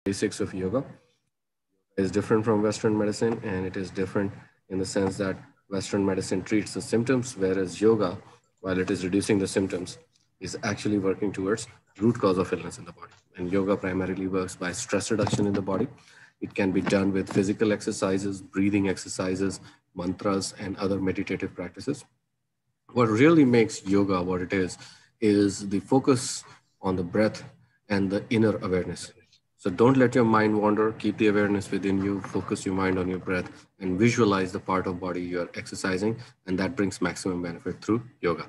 basics of yoga. It is different from Western medicine, and it is different in the sense that Western medicine treats the symptoms, whereas yoga, while it is reducing the symptoms, is actually working towards root cause of illness in the body. And yoga primarily works by stress reduction in the body. It can be done with physical exercises, breathing exercises, mantras, and other meditative practices. What really makes yoga what it is the focus on the breath and the inner awareness. So don't let your mind wander. Keep the awareness within you. Focus your mind on your breath and visualize the part of body you are exercising, and that brings maximum benefit through yoga.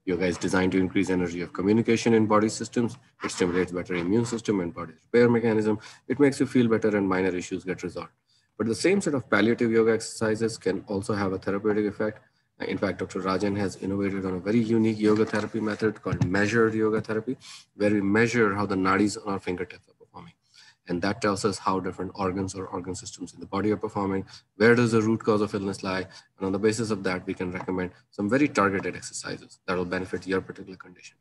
Yoga is designed to increase energy of communication in body systems. It stimulates better immune system and body repair mechanism. It makes you feel better and minor issues get resolved. But the same set of palliative yoga exercises can also have a therapeutic effect. In fact, Dr. Rajan has innovated on a very unique yoga therapy method called measured yoga therapy, where we measure how the nadis on our fingertips are performing. And that tells us how different organs or organ systems in the body are performing, where does the root cause of illness lie, and on the basis of that, we can recommend some very targeted exercises that will benefit your particular condition.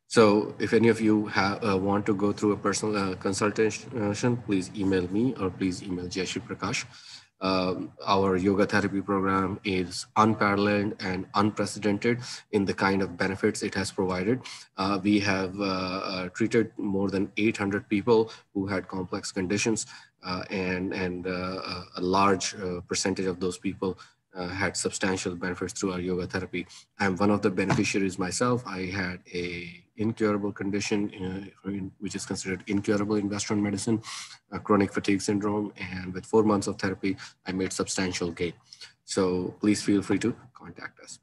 So if any of you want to go through a personal consultation, please email me or please email Jayshree Prakash. Our yoga therapy program is unparalleled and unprecedented in the kind of benefits it has provided. We have treated more than 800 people who had complex conditions, and a large percentage of those people had substantial benefits through our yoga therapy. I'm one of the beneficiaries myself. I had a incurable condition, which is considered incurable in Western medicine, chronic fatigue syndrome. And with 4 months of therapy, I made substantial gain. So please feel free to contact us.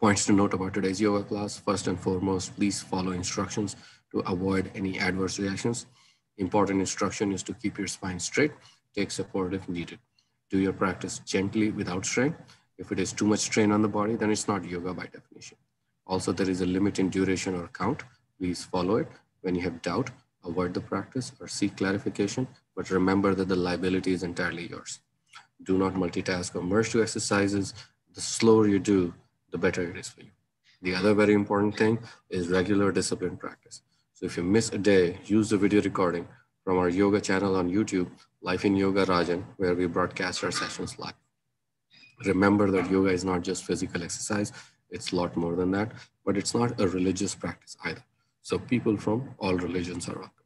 Points to note about today's yoga class. First and foremost, please follow instructions to avoid any adverse reactions. Important instruction is to keep your spine straight. Take support if needed. Do your practice gently without strain. If it is too much strain on the body, then it's not yoga by definition. Also, there is a limit in duration or count. Please follow it. When you have doubt, avoid the practice or seek clarification, but remember that the liability is entirely yours. Do not multitask or merge two exercises. The slower you do, the better it is for you. The other very important thing is regular discipline practice. So if you miss a day, use the video recording from our yoga channel on YouTube, Life in Yoga Rajan, where we broadcast our sessions live. Remember that yoga is not just physical exercise, it's a lot more than that, but it's not a religious practice either. So people from all religions are welcome.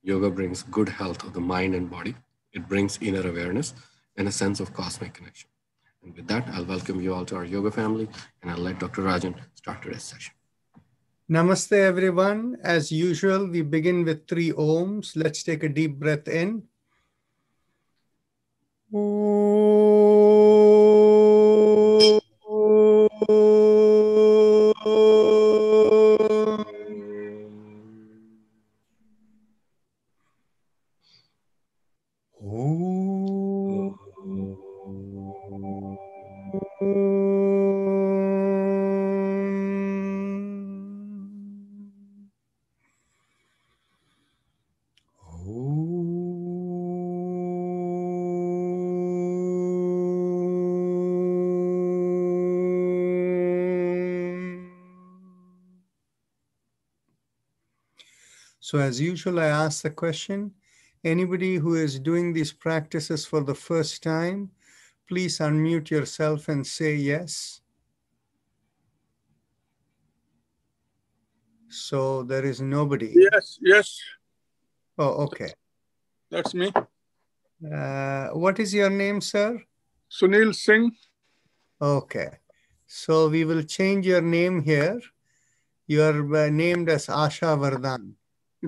Yoga brings good health of the mind and body. It brings inner awareness and a sense of cosmic connection. And with that, I'll welcome you all to our yoga family, and I'll let Dr. Rajan start today's session. Namaste, everyone. As usual, we begin with 3 ohms. Let's take a deep breath in. So as usual, I ask the question, anybody who is doing these practices for the first time, please unmute yourself and say yes. So there is nobody. Yes. Oh, okay. That's me. What is your name, sir? Sunil Singh. Okay. So we will change your name here. You are named as Asha Vardhan.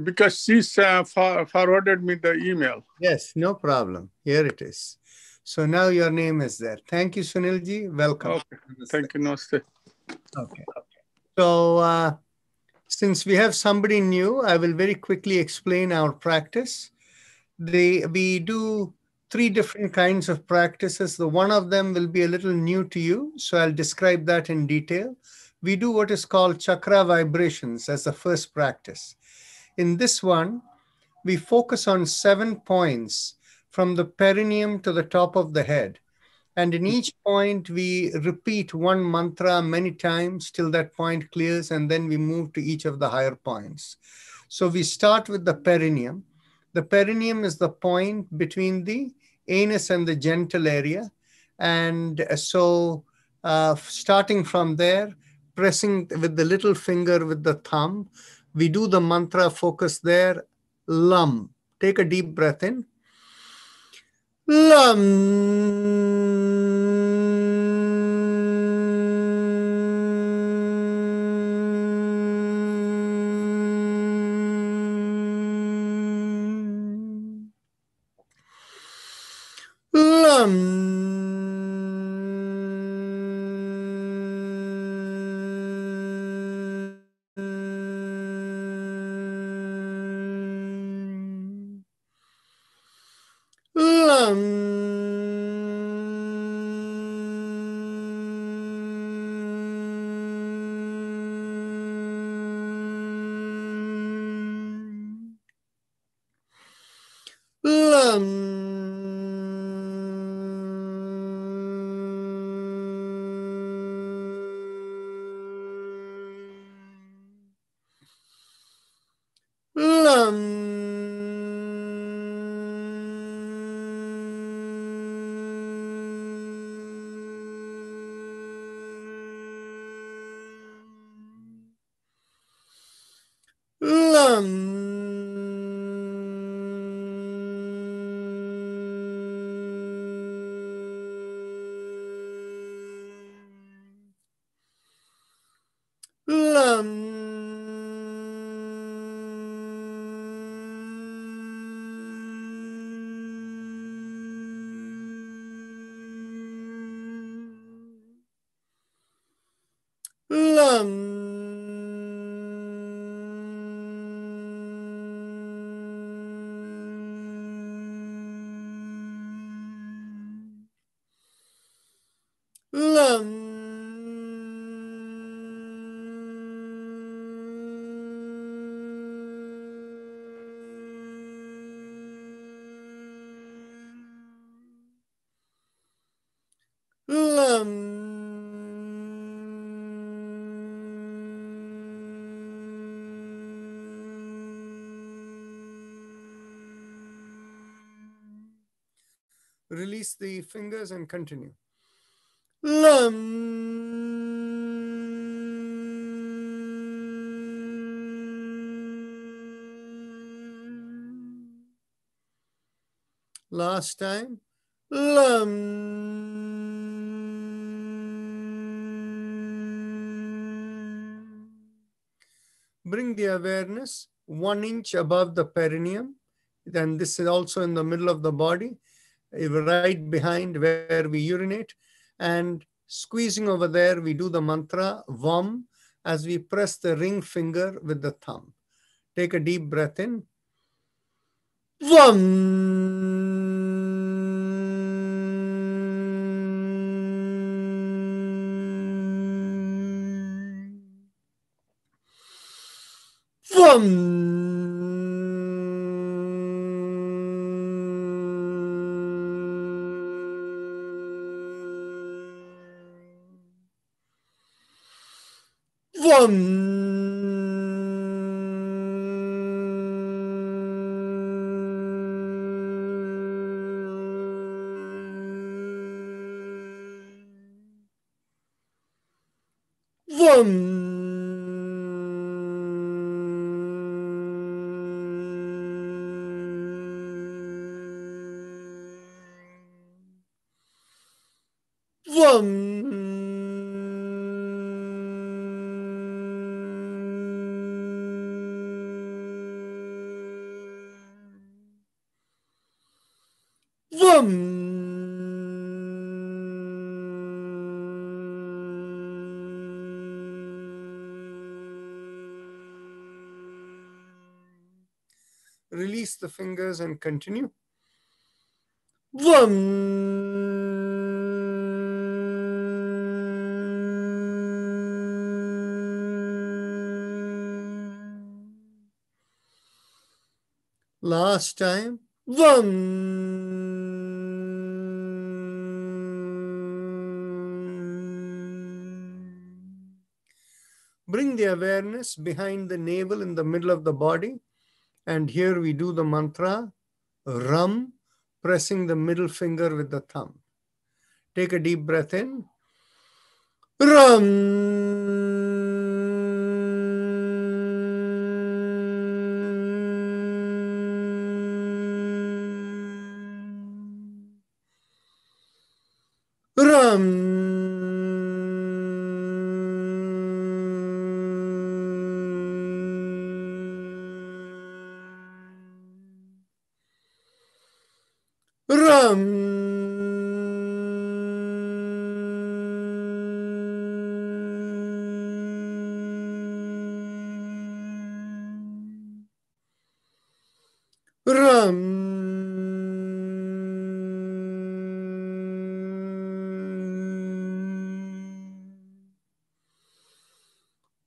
Because she forwarded me the email. Yes, no problem. Here it is. So now your name is there. Thank you, Sunilji. Welcome. Okay. Thank you. Namaste. Okay. So since we have somebody new, I will very quickly explain our practice. We do 3 different kinds of practices. The one of them will be a little new to you, so I'll describe that in detail. We do what is called chakra vibrations as the first practice. In this one, we focus on 7 points from the perineum to the top of the head. And in each point, we repeat one mantra many times till that point clears, and then we move to each of the higher points. So we start with the perineum. The perineum is the point between the anus and the genital area. And so starting from there, pressing with the little finger with the thumb, we do the mantra, focus there, Lam. Take a deep breath in. Lam. Lam. Lam. Lam. Lam. Lam. Lam. Lam. Lam. Lam. Release the fingers and continue. Lam. Last time. Lam. Bring the awareness 1 inch above the perineum. Then this is also in the middle of the body, right behind where we urinate. And squeezing over there, we do the mantra Vam as we press the ring finger with the thumb. Take a deep breath in. Vam. Vam. Vam. Vam. Vam. Release the fingers and continue. Last time. Bring the awareness behind the navel in the middle of the body. And here we do the mantra Ram, pressing the middle finger with the thumb. Take a deep breath in. Ram. Ram. Ram.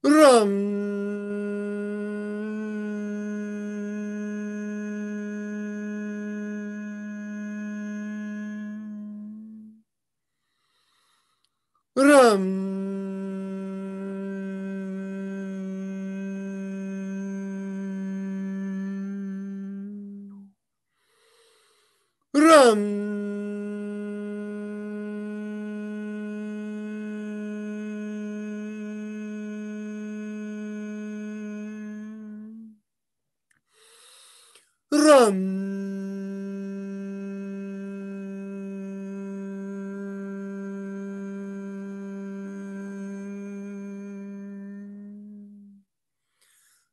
Ram. Ram. Ram. Ram.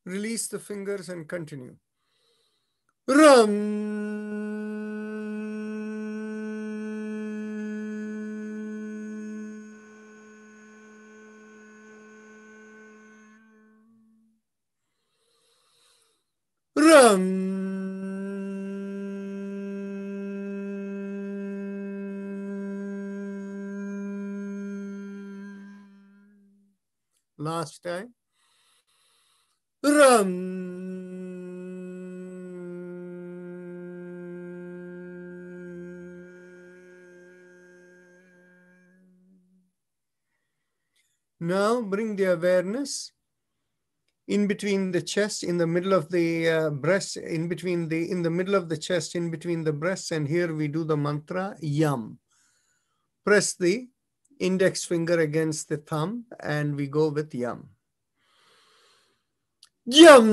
Release the fingers and continue. Ram. Ram. Last time. Ram. Now bring the awareness in between the chest, in the middle of the breast, in the middle of the chest, in between the breasts, and here we do the mantra Yam. Press the index finger against the thumb, and we go with Yam. Yam.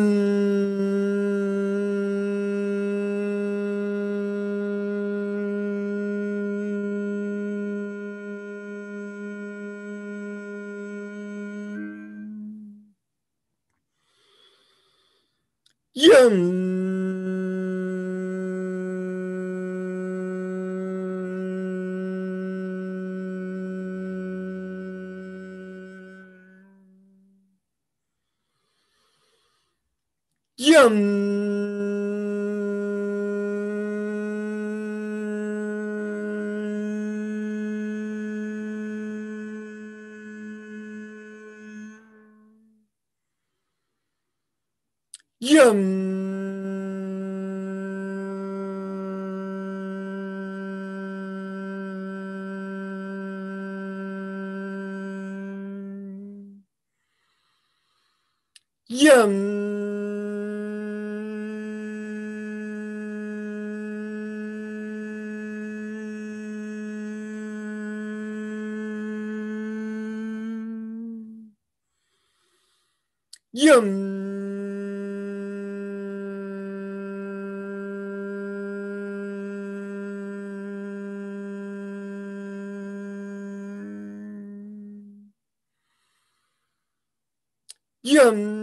Yum.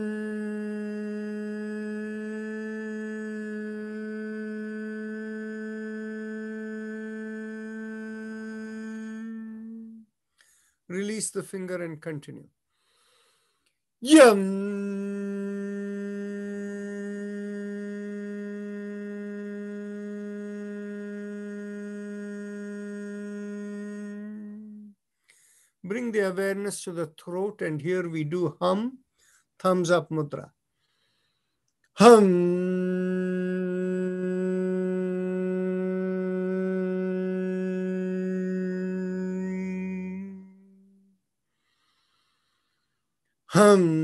Release the finger and continue. Bring the awareness to the throat, and here we do hum, thumbs up mudra. Hum. Hum.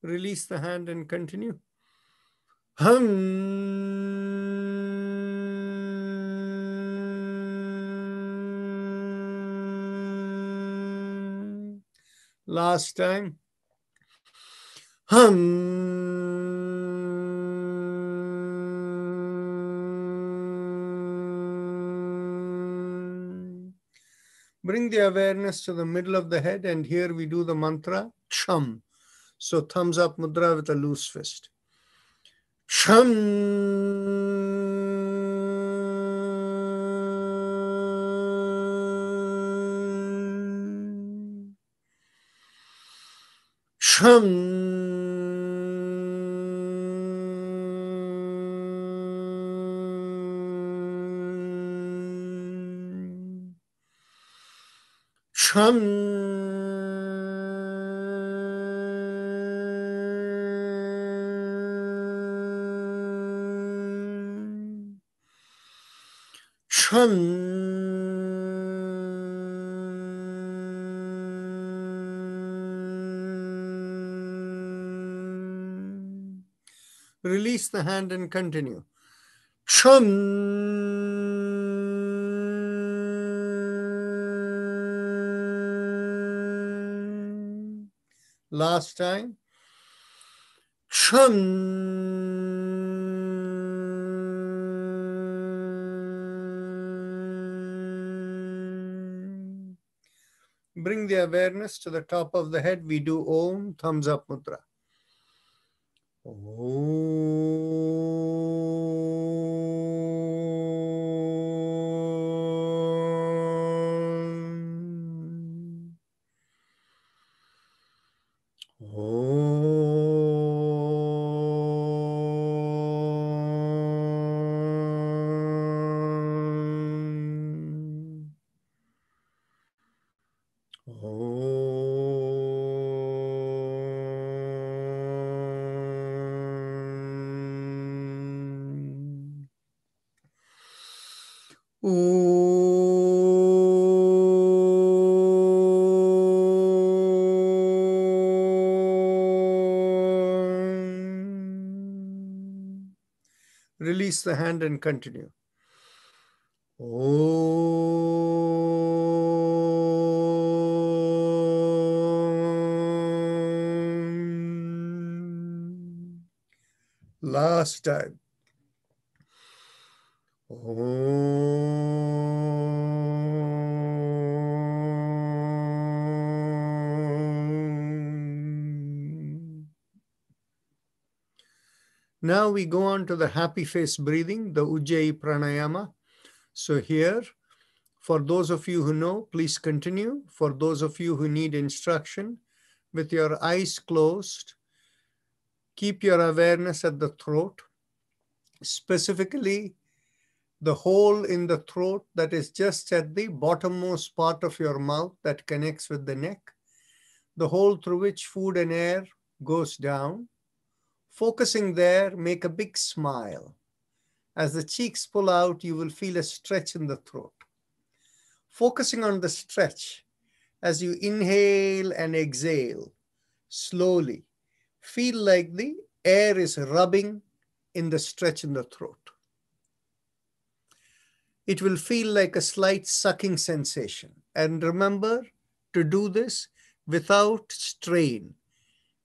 Release the hand and continue. Last time. Bring the awareness to the middle of the head, and here we do the mantra Cham. So thumbs up mudra with a loose fist. Cham. Cham. Cham. Cham. Release the hand and continue. Chum. Last time. Chum. Bring the awareness to the top of the head. We do Om, thumbs up mudra. Release the hand and continue. Last time. Now we go on to the happy face breathing, the Ujjayi Pranayama. So here, for those of you who know, please continue. For those of you who need instruction, with your eyes closed, keep your awareness at the throat, specifically the hole in the throat that is just at the bottommost part of your mouth that connects with the neck, the hole through which food and air goes down. Focusing there, make a big smile. As the cheeks pull out, you will feel a stretch in the throat. Focusing on the stretch, as you inhale and exhale, slowly, feel like the air is rubbing in the stretch in the throat. It will feel like a slight sucking sensation. And remember to do this without strain,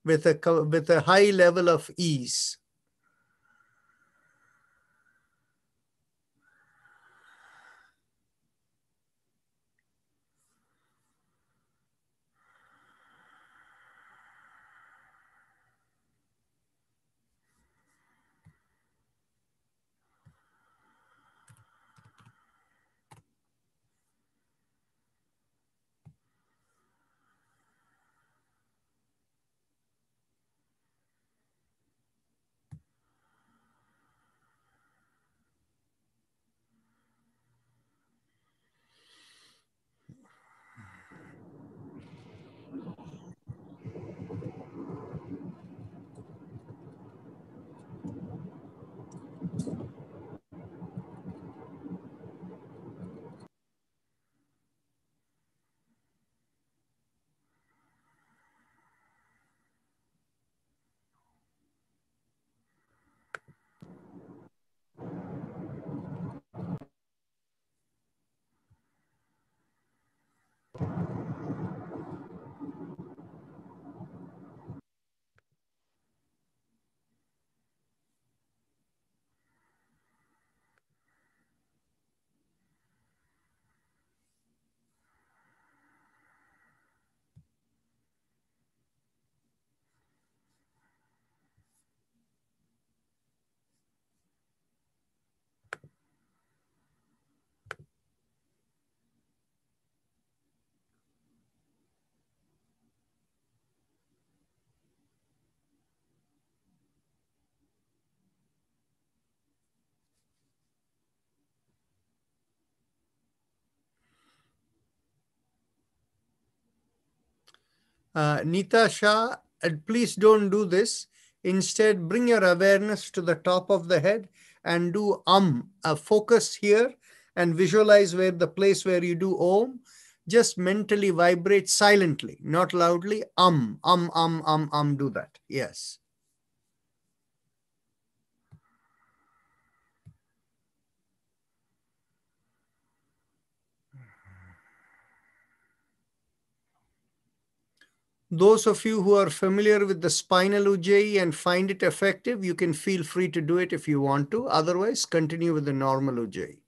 with a high level of ease. Nita Shah, please don't do this. Instead, bring your awareness to the top of the head and do focus here and visualize where the place where you do Om. Just mentally vibrate silently, not loudly. Do that. Yes. Those of you who are familiar with the spinal Ujjayi and find it effective, you can feel free to do it if you want to. Otherwise, continue with the normal Ujjayi.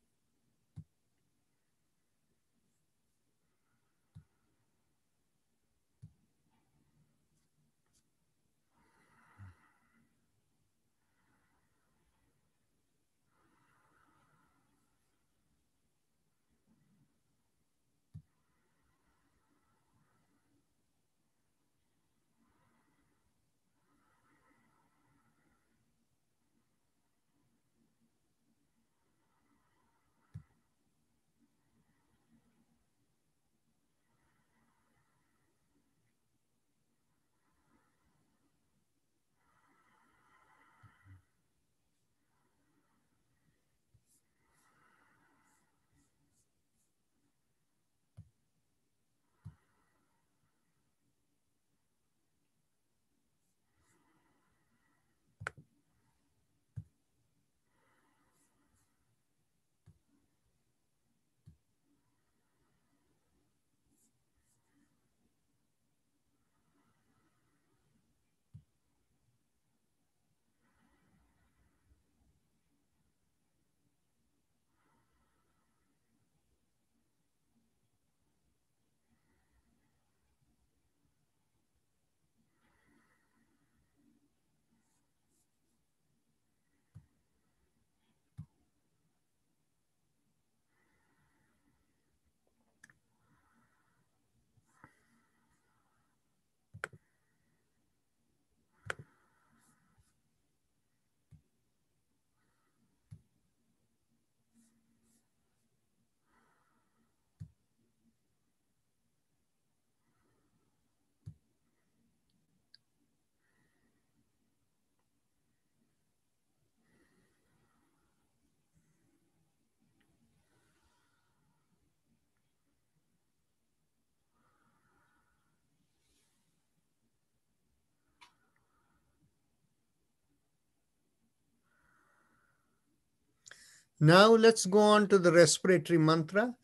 Now let's go on to the respiratory mantra.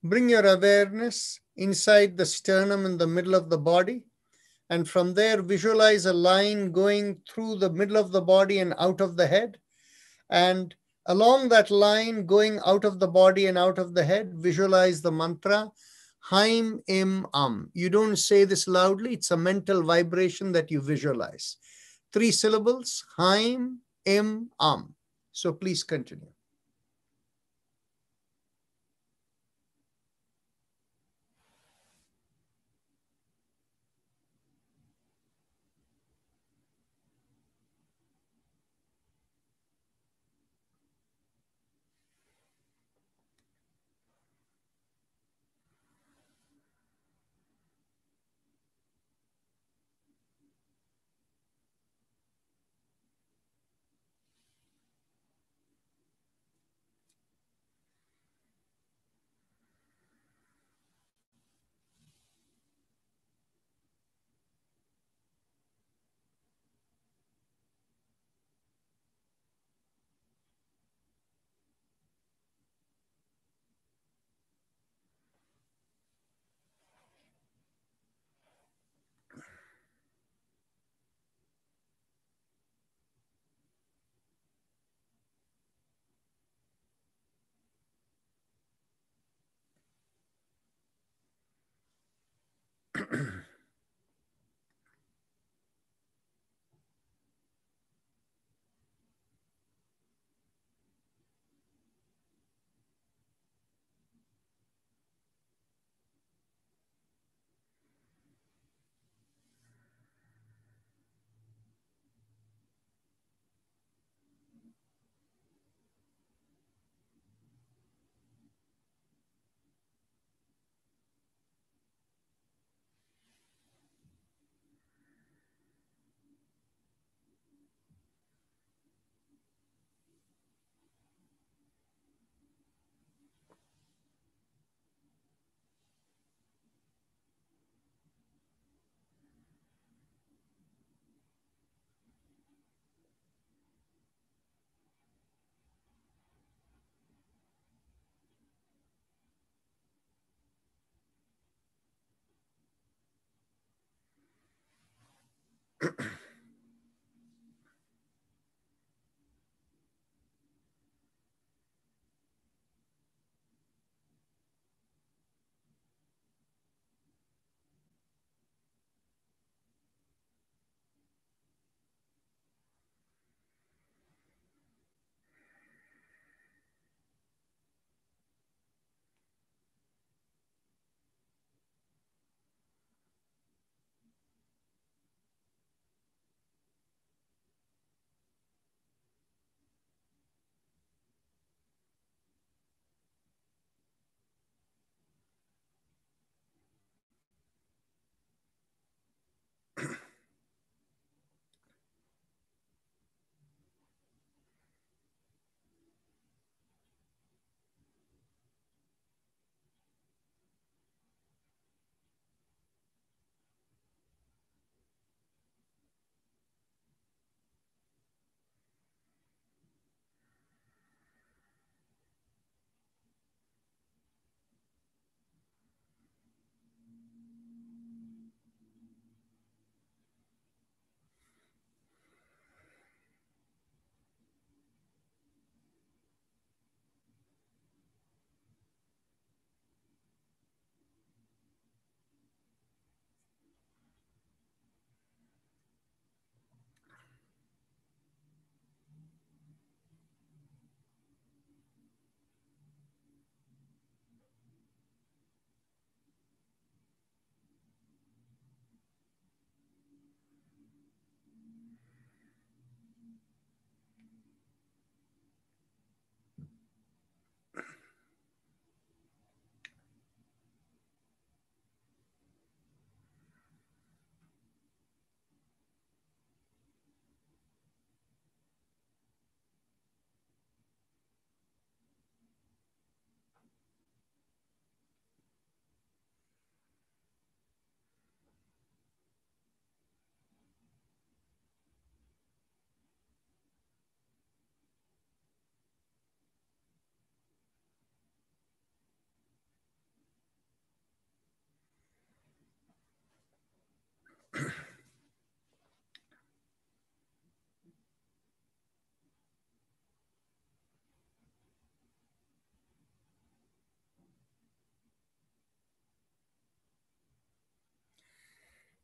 Bring your awareness inside the sternum in the middle of the body. And from there, visualize a line going through the middle of the body and out of the head. And along that line going out of the body and out of the head, visualize the mantra, Haim Im Am. You don't say this loudly. It's a mental vibration that you visualize. 3 syllables, Haim Im Am. So please continue.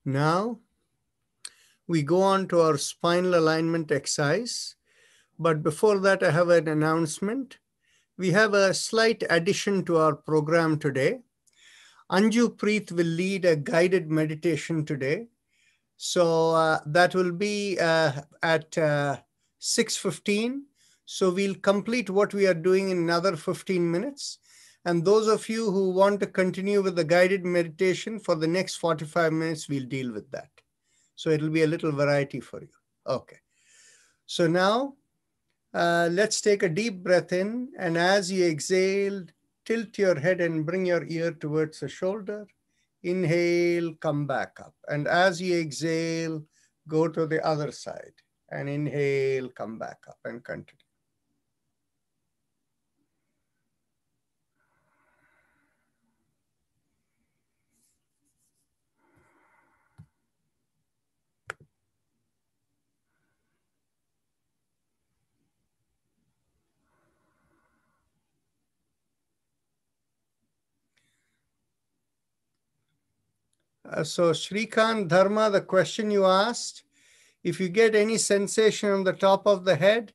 Now we go on to our spinal alignment exercise. But before that, I have an announcement. We have a slight addition to our program today. Anju Preet will lead a guided meditation today. So that will be at 6:15. So we'll complete what we are doing in another 15 minutes. And those of you who want to continue with the guided meditation for the next 45 minutes, we'll deal with that. So it'll be a little variety for you. Okay. So now let's take a deep breath in. And as you exhale, tilt your head and bring your ear towards the shoulder. Inhale, come back up. And as you exhale, go to the other side. And inhale, come back up and continue. So Shrikant Dharma, the question you asked, if you get any sensation on the top of the head,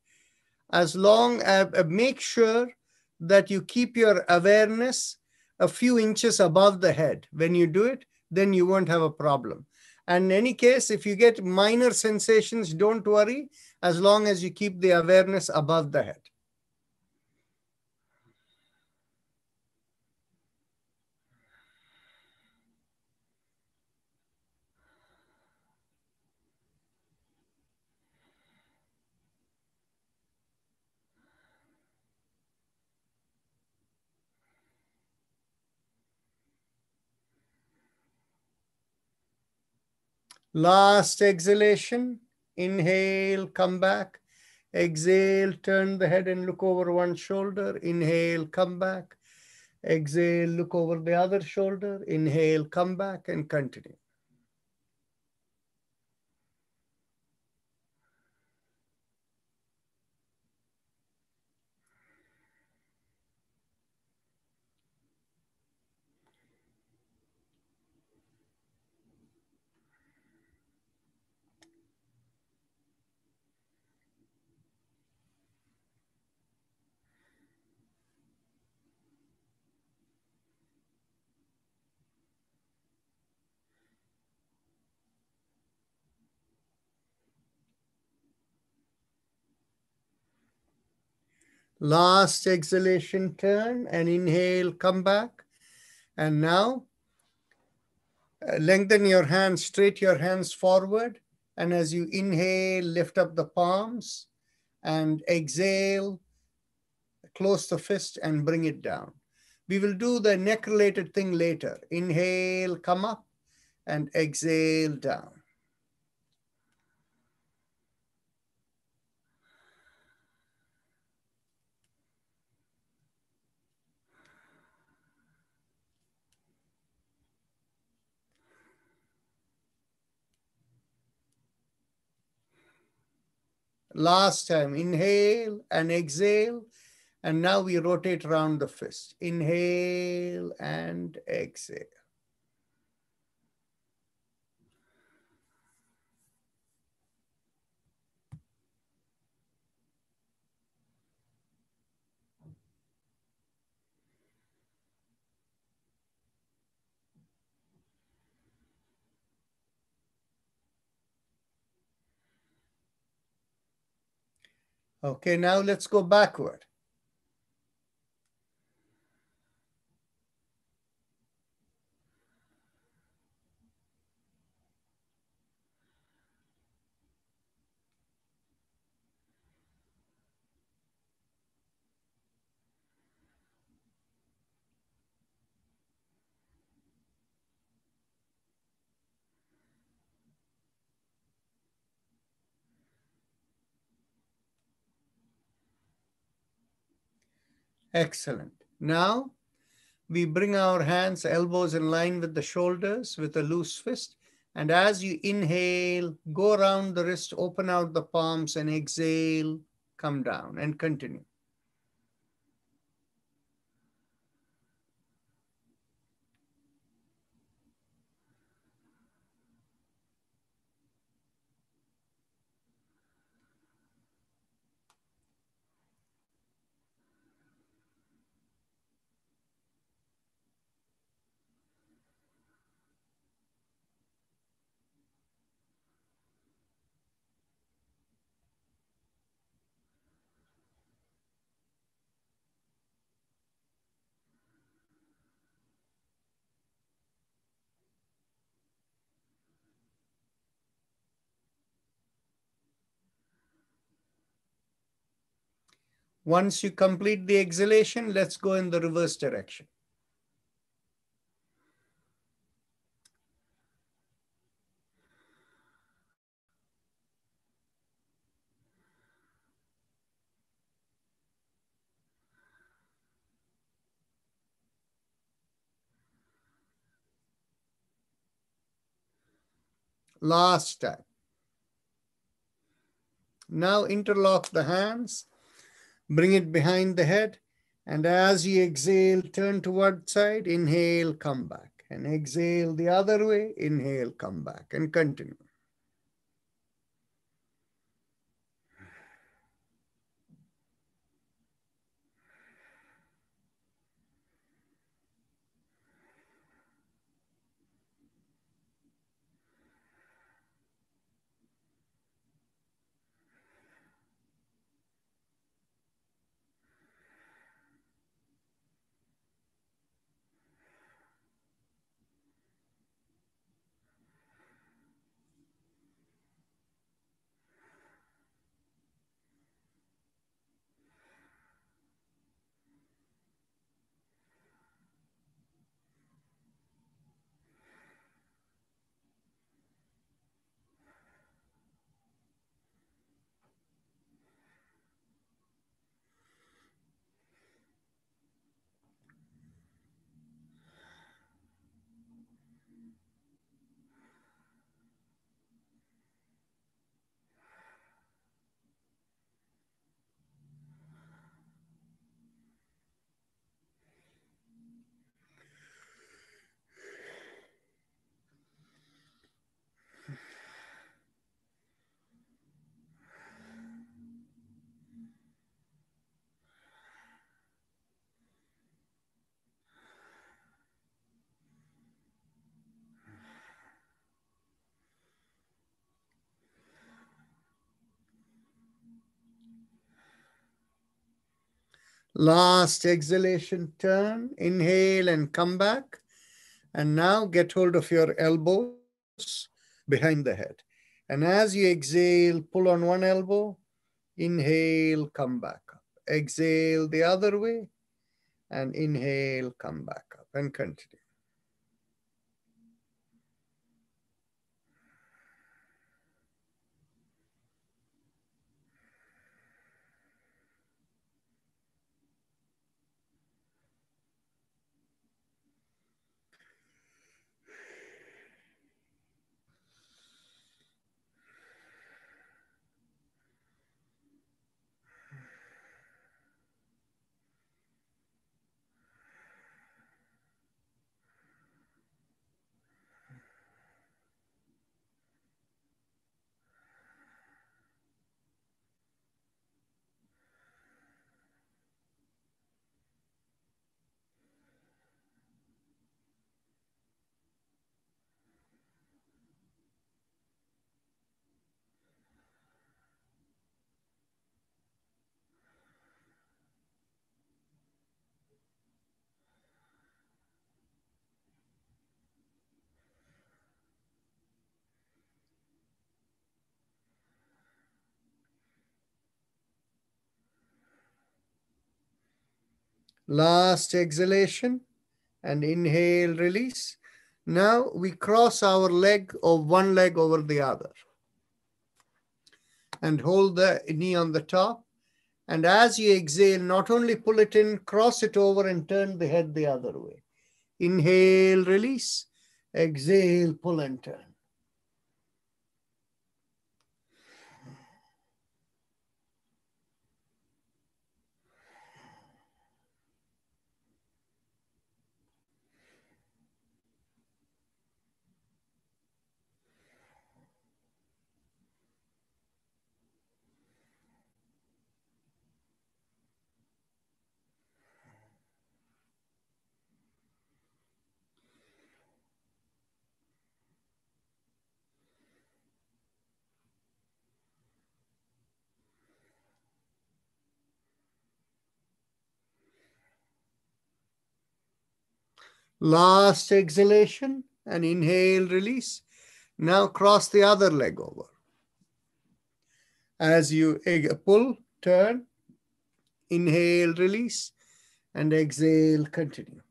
as long as make sure that you keep your awareness a few inches above the head. When you do it, then you won't have a problem. And in any case, if you get minor sensations, don't worry, as long as you keep the awareness above the head. Last exhalation, inhale, come back. Exhale, turn the head and look over one shoulder. Inhale, come back. Exhale, look over the other shoulder. Inhale, come back and continue. Last exhalation, turn and inhale, come back. And now lengthen your hands, straight your hands forward. And as you inhale, lift up the palms and exhale, close the fist and bring it down. We will do the neck related thing later. Inhale, come up and exhale down. Last time, inhale and exhale. And now we rotate around the fist. Inhale and exhale. Okay, now let's go backward. Excellent. Now we bring our hands, elbows in line with the shoulders with a loose fist. And as you inhale, go around the wrist, open out the palms and exhale, come down and continue. Once you complete the exhalation, let's go in the reverse direction. Last time. Now interlock the hands, bring it behind the head, and as you exhale, turn toward side, inhale, come back, and exhale the other way, inhale, come back, and continue. Last exhalation, turn, inhale and come back. And now get hold of your elbows behind the head. And as you exhale, pull on one elbow, inhale, come back up. Exhale the other way, and inhale, come back up, and continue. Last exhalation and inhale, release. Now we cross our leg or one leg over the other and hold the knee on the top. And as you exhale, not only pull it in, cross it over and turn the head the other way. Inhale, release. Exhale, pull and turn. Last exhalation and inhale, release. Now cross the other leg over. As you pull, turn, Inhale, release, and exhale, continue.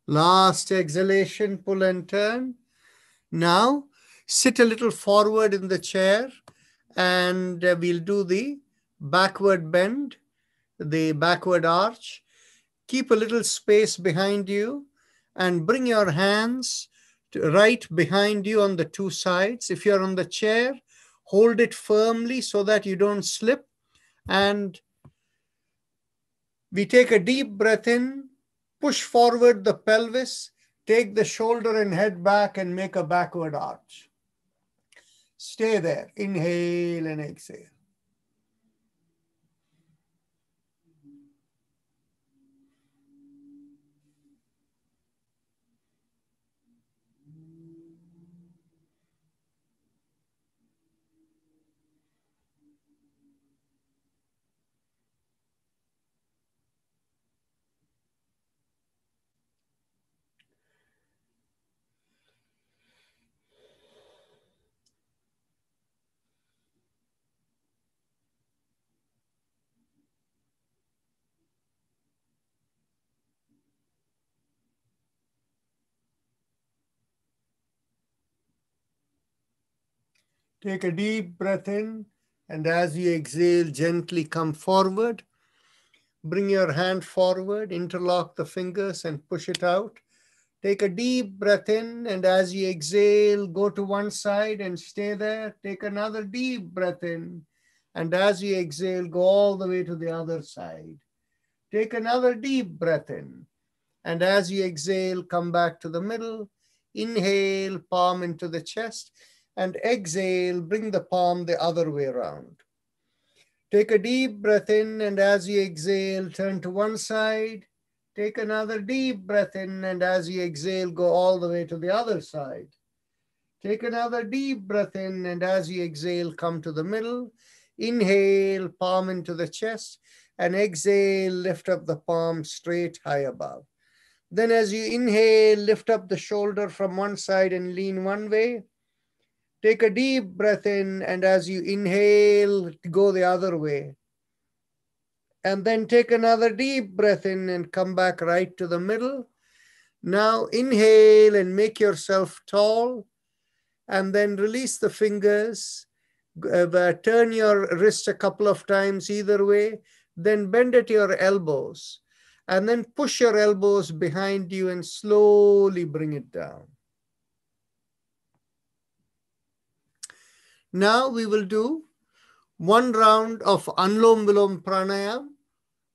Last exhalation, pull and turn. Now, sit a little forward in the chair, and we'll do the backward bend, the backward arch. Keep a little space behind you and bring your hands right behind you on the two sides. If you're on the chair, hold it firmly so that you don't slip. And we take a deep breath in, push forward the pelvis, take the shoulder and head back and make a backward arch. Stay there. Inhale and exhale. Take a deep breath in, and as you exhale, gently come forward. Bring your hand forward, interlock the fingers and push it out. Take a deep breath in, and as you exhale, go to one side and stay there. Take another deep breath in, and as you exhale, go all the way to the other side. Take another deep breath in, and as you exhale, come back to the middle. Inhale, palm into the chest, and exhale, bring the palm the other way around. Take a deep breath in, and as you exhale, turn to one side. Take another deep breath in, and as you exhale, go all the way to the other side. Take another deep breath in, and as you exhale, come to the middle. Inhale, palm into the chest, and exhale, lift up the palm straight high above. Then as you inhale, lift up the shoulder from one side and lean one way. Take a deep breath in, and as you inhale, go the other way. And then take another deep breath in and come back right to the middle. Now inhale and make yourself tall, and then release the fingers. Turn your wrist a couple of times either way, then bend at your elbows, and then push your elbows behind you and slowly bring it down. Now we will do one round of Anulom Vilom Pranayam.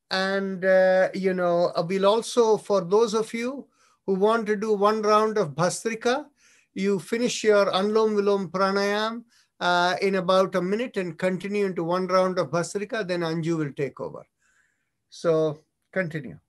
And, we'll also, for those of you who want to do one round of Bhastrika, you finish your Anulom Vilom Pranayam in about a minute and continue into one round of Bhastrika, then Anju will take over. So continue.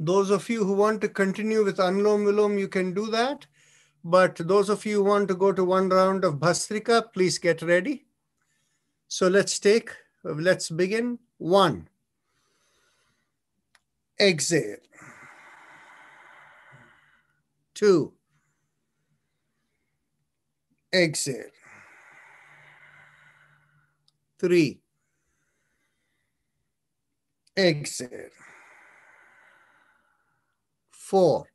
Those of you who want to continue with Anulom Vilom, you can do that. But those of you who want to go to one round of Bhastrika, please get ready. So let's begin. 1. exhale. 2, exhale. 3, exhale. 4,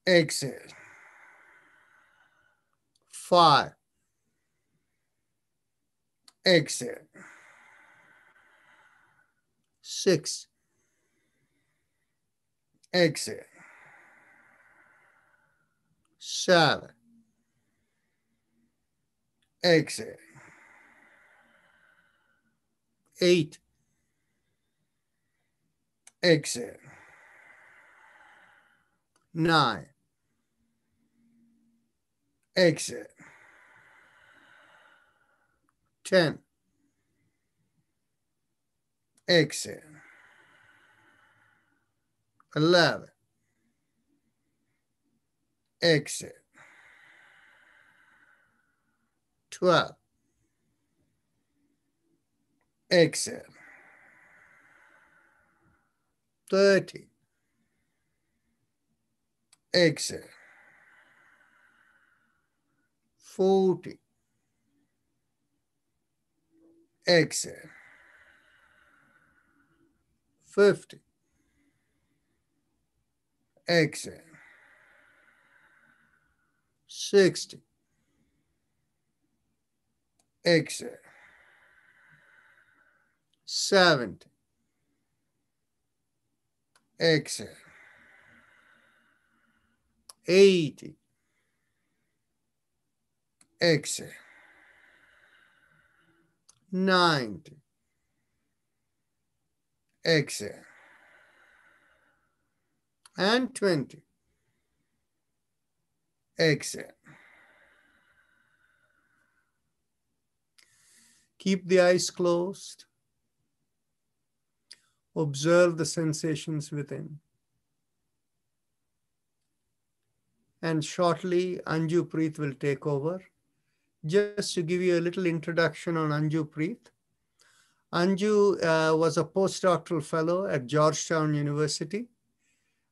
exhale. 5, exhale. 6, exhale. 7, exhale. 8, exhale. 9, exhale. 10, exhale. 11, exhale. 12, exhale. 13, exhale. 14, exhale. 15, exhale. 16, exhale. 17, exhale. 18, exhale. 19, exhale. And 20, exhale. Keep the eyes closed. Observe the sensations within. And shortly, Anju Preet will take over. Just to give you a little introduction on Anju Preet. Anju was a postdoctoral fellow at Georgetown University.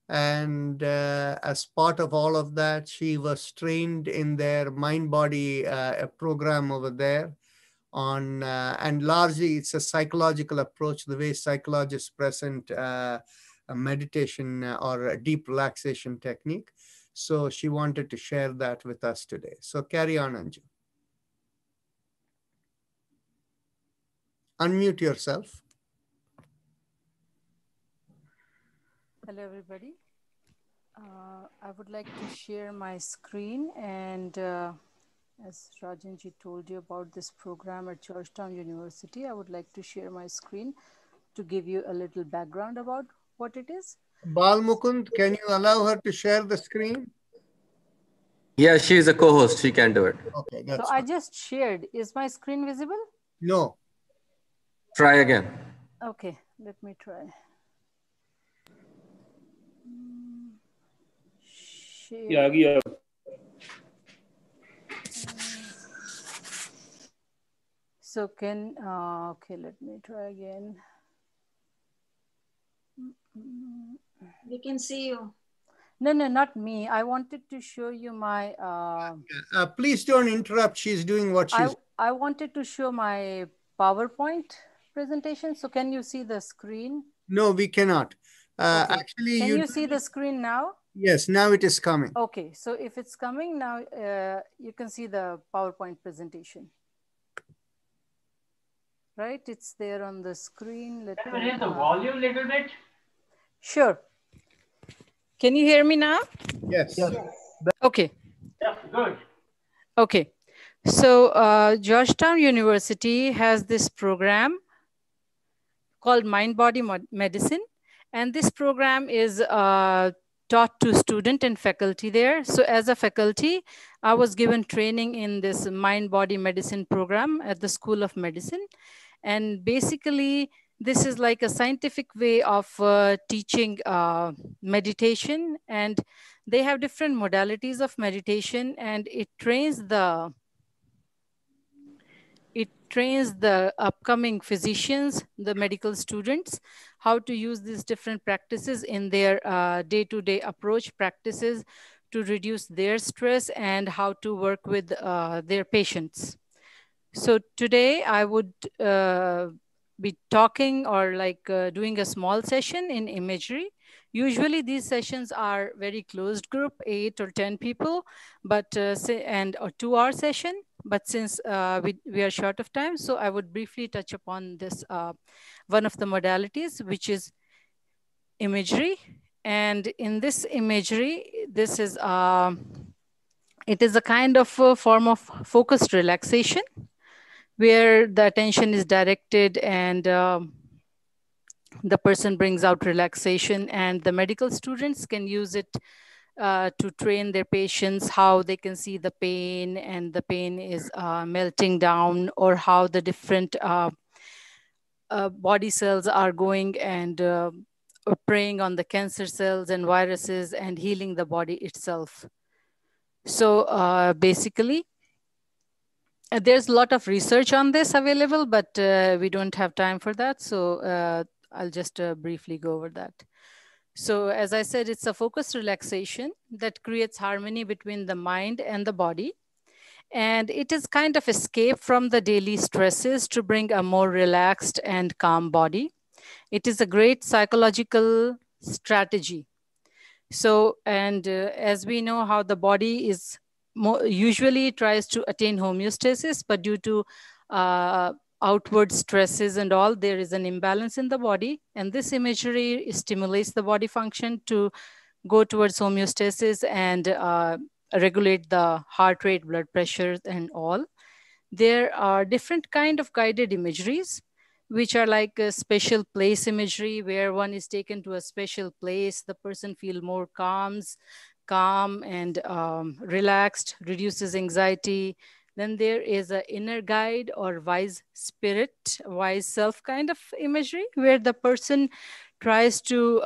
And as part of all of that, she was trained in their mind-body program over there on, and largely it's a psychological approach, the way psychologists present a meditation or a deep relaxation technique. So she wanted to share that with us today. So carry on, Anju. Unmute yourself. Hello, everybody. I would like to share my screen, and as Rajanji told you about this program at Georgetown University, I would like to share my screen to give you a little background about what it is. Bal Mukund, can you allow her to share the screen? Yeah, she is a co-host. She can do it. Okay, so that's I fine. just shared. Is my screen visible? No. Try again. Okay, let me try. Share. Yeah. So can, okay, let me try again. We can see you. No, not me. I wanted to show you my... Please don't interrupt. She's doing what she's... I wanted to show my PowerPoint presentation. So can you see the screen? No, we cannot. Okay. Actually, can you see the screen now? Yes, now it is coming. Okay, so if it's coming now, you can see the PowerPoint presentation. Right, it's there on the screen. Let me raise the volume a little bit. Sure. Can you hear me now? Yes. Okay. Yeah, good. Okay. So Georgetown University has this program called Mind Body Medicine. And this program is taught to student and faculty there. So as a faculty, I was given training in this Mind Body Medicine program at the School of Medicine. And basically, this is like a scientific way of teaching meditation. And they have different modalities of meditation, and it trains the upcoming physicians, the medical students, how to use these different practices in their day-to-day approach practices to reduce their stress and how to work with their patients. So today I would be talking or like doing a small session in imagery. Usually these sessions are very closed group, 8 or 10 people, but and a 2-hour session. But since we are short of time, so I would briefly touch upon this one of the modalities, which is imagery. And in this imagery, this is it is a kind of a form of focused relaxation where the attention is directed and the person brings out relaxation, and the medical students can use it to train their patients how they can see the pain, and the pain is melting down, or how the different body cells are going and preying on the cancer cells and viruses and healing the body itself. So basically, there's a lot of research on this available, but we don't have time for that. So I'll just briefly go over that. So as I said, it's a focused relaxation that creates harmony between the mind and the body. And it is kind of escape from the daily stresses to bring a more relaxed and calm body. It is a great psychological strategy. So, and as we know how the body is usually tries to attain homeostasis, but due to outward stresses and all, there is an imbalance in the body. And this imagery stimulates the body function to go towards homeostasis and regulate the heart rate, blood pressure, and all. There are different kind of guided imageries, which are like a special place imagery, where one is taken to a special place, the person feel more calm and relaxed, reduces anxiety. Then there is an inner guide or wise spirit, wise self kind of imagery, where the person tries to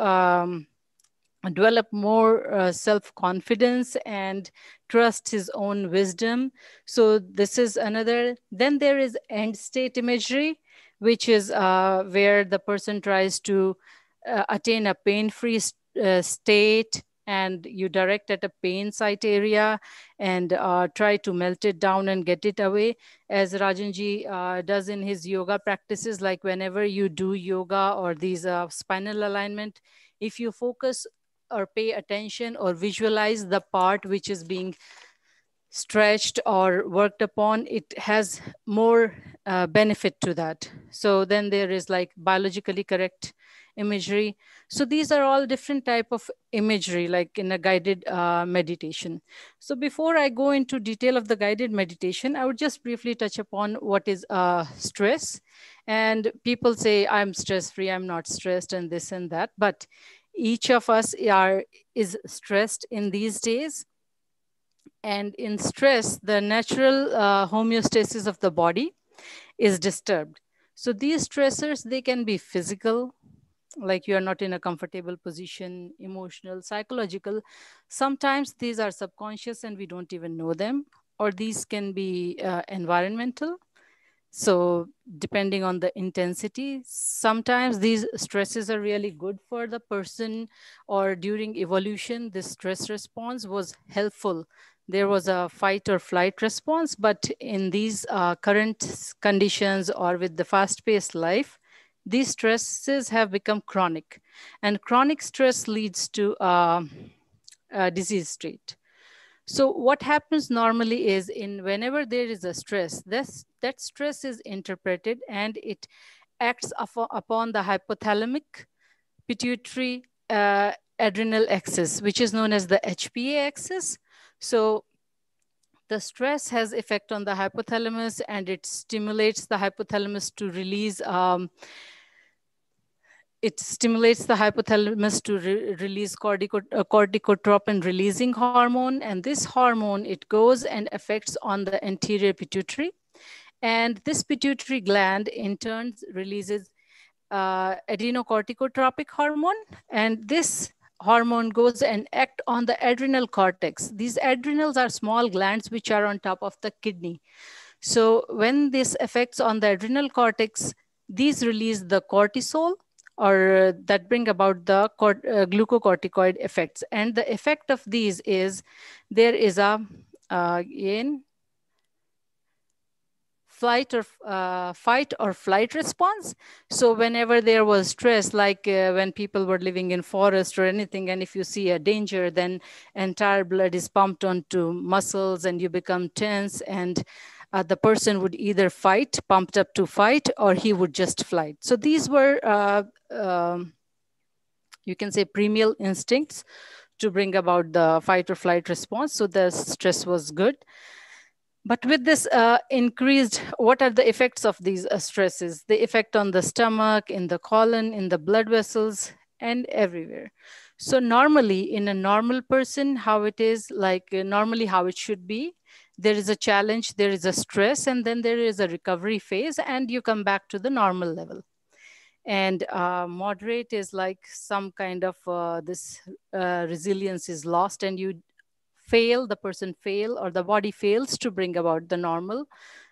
develop more self-confidence and trust his own wisdom. So this is another. Then there is end state imagery, which is where the person tries to attain a pain-free state, and you direct at a pain site area and try to melt it down and get it away, as Rajanji does in his yoga practices. Like whenever you do yoga or these spinal alignment, if you focus or pay attention or visualize the part which is being stretched or worked upon, it has more benefit to that. So then there is like biologically correct imagery. So these are all different type of imagery, like in a guided meditation. So before I go into detail of the guided meditation, I would just briefly touch upon what is stress. And people say, I'm stress-free, I'm not stressed, and this and that. But each of us is stressed in these days. And in stress, the natural homeostasis of the body is disturbed. So these stressors, they can be physical, like you are not in a comfortable position, emotional, psychological. Sometimes these are subconscious and we don't even know them, or these can be environmental. So depending on the intensity, sometimes these stresses are really good for the person, or during evolution, this stress response was helpful. There was a fight or flight response, but in these current conditions or with the fast-paced life, these stresses have become chronic, and chronic stress leads to a disease state. So what happens normally is, whenever there is a stress, that stress is interpreted and it acts upon the hypothalamic pituitary adrenal axis, which is known as the HPA axis. So the stress has effect on the hypothalamus, and it stimulates the hypothalamus to release release corticotropin releasing hormone. And this hormone, it goes and affects on the anterior pituitary. And this pituitary gland in turn releases adrenocorticotropic hormone. And this hormone goes and act on the adrenal cortex. These adrenals are small glands which are on top of the kidney. So when this affects on the adrenal cortex, these release the cortisol, or that bring about the glucocorticoid effects. And the effect of these is there is a again fight or flight response. So whenever there was stress, like when people were living in forest or anything, and if you see a danger, then entire blood is pumped onto muscles and you become tense, and the person would either fight, pumped up to fight, or he would just flight. So these were, you can say, primal instincts to bring about the fight or flight response. So the stress was good. But with this increased, what are the effects of these stresses? The effect on the stomach, in the colon, in the blood vessels, and everywhere. So normally in a normal person, how it is, like normally how it should be, there is a challenge, there is a stress, and then there is a recovery phase, and you come back to the normal level. And moderate is like some kind of this resilience is lost, and you fail, the person fail, or the body fails to bring about the normal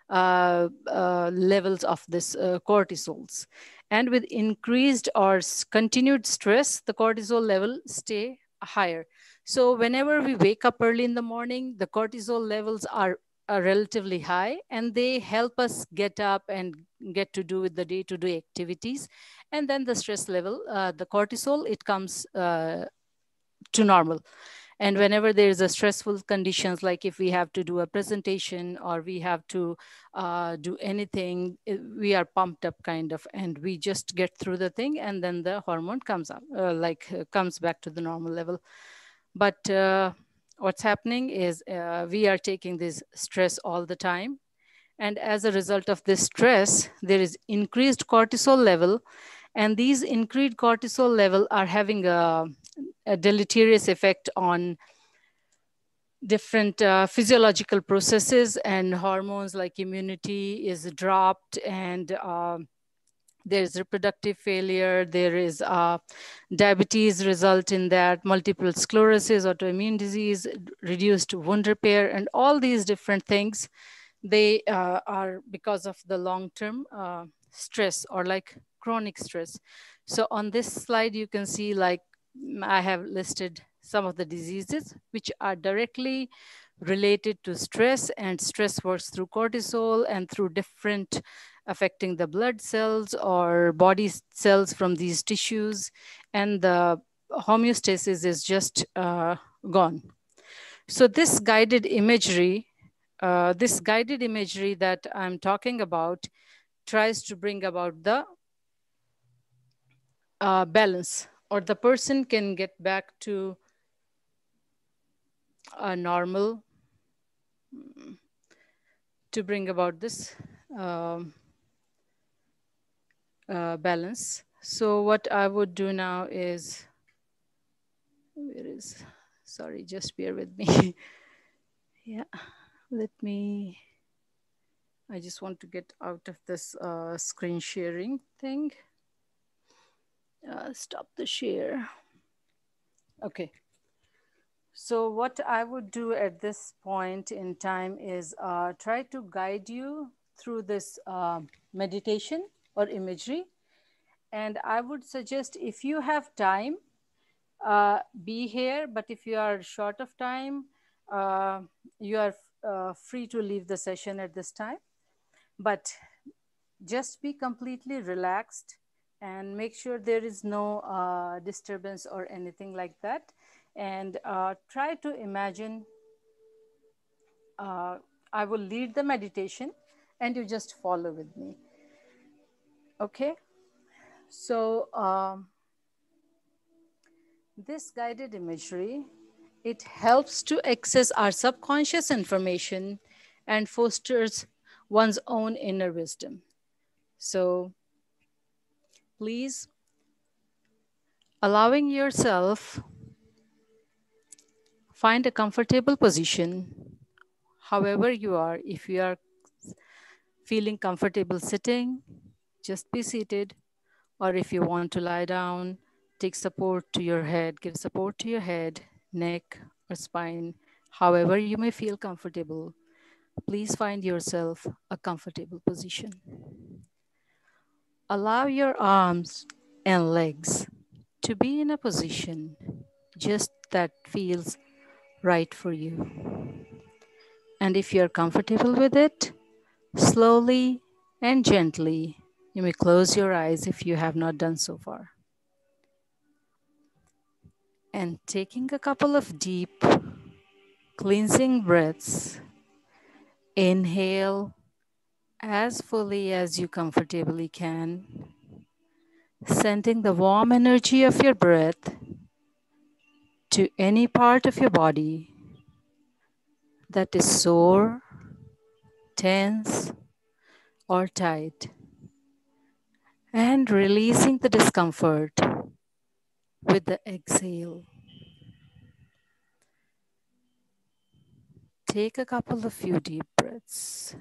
levels of this cortisols. And with increased or continued stress, the cortisol level stay higher. So whenever we wake up early in the morning, the cortisol levels are relatively high, and they help us get up and get to do with the day-to-day activities. And then the stress level, the cortisol, it comes to normal. And whenever there is a stressful conditions, like if we have to do a presentation or we have to do anything, we are pumped up kind of, and we just get through the thing, and then the hormone comes up, comes back to the normal level. But what's happening is we are taking this stress all the time. And as a result of this stress, there is increased cortisol level, and these increased cortisol level are having a deleterious effect on different physiological processes and hormones, like immunity is dropped, and there's reproductive failure, there is diabetes result in that, multiple sclerosis, autoimmune disease, reduced wound repair, and all these different things, they are because of the long-term stress, or like chronic stress. So on this slide, you can see, like I have listed some of the diseases which are directly related to stress, and stress works through cortisol and through different affecting the blood cells or body cells from these tissues, and the homeostasis is just gone. So this guided imagery that I'm talking about tries to bring about the balance, or the person can get back to a normal, to bring about this balance. So what I would do now is, sorry, just bear with me. Yeah, I just want to get out of this screen sharing thing. Stop the share. Okay. So what I would do at this point in time is try to guide you through this meditation or imagery. And I would suggest, if you have time, be here. But if you are short of time, you are free to leave the session at this time. But just be completely relaxed and make sure there is no disturbance or anything like that. And try to imagine, I will lead the meditation and you just follow with me. Okay, so this guided imagery, it helps to access our subconscious information and fosters one's own inner wisdom. So please, allowing yourself, find a comfortable position, however you are. If you are feeling comfortable sitting, just be seated. Or if you want to lie down, take support to your head, give support to your head, neck, or spine, however you may feel comfortable. Please find yourself a comfortable position. Allow your arms and legs to be in a position just that feels right for you. And if you're comfortable with it, slowly and gently, you may close your eyes if you have not done so far. And taking a couple of deep, cleansing breaths, inhale as fully as you comfortably can, sending the warm energy of your breath to any part of your body that is sore, tense, or tight, and releasing the discomfort with the exhale. Take a couple of few deep breaths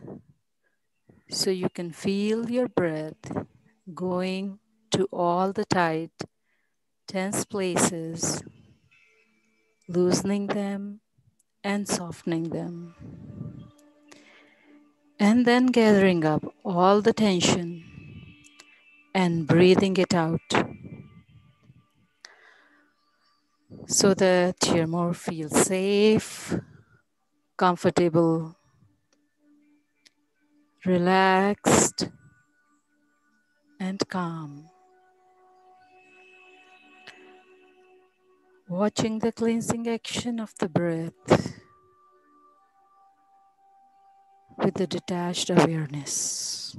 so you can feel your breath going to all the tight, tense places, loosening them and softening them. And then gathering up all the tension and breathing it out so that you more feel safe, comfortable, relaxed, and calm. Watching the cleansing action of the breath with the detached awareness.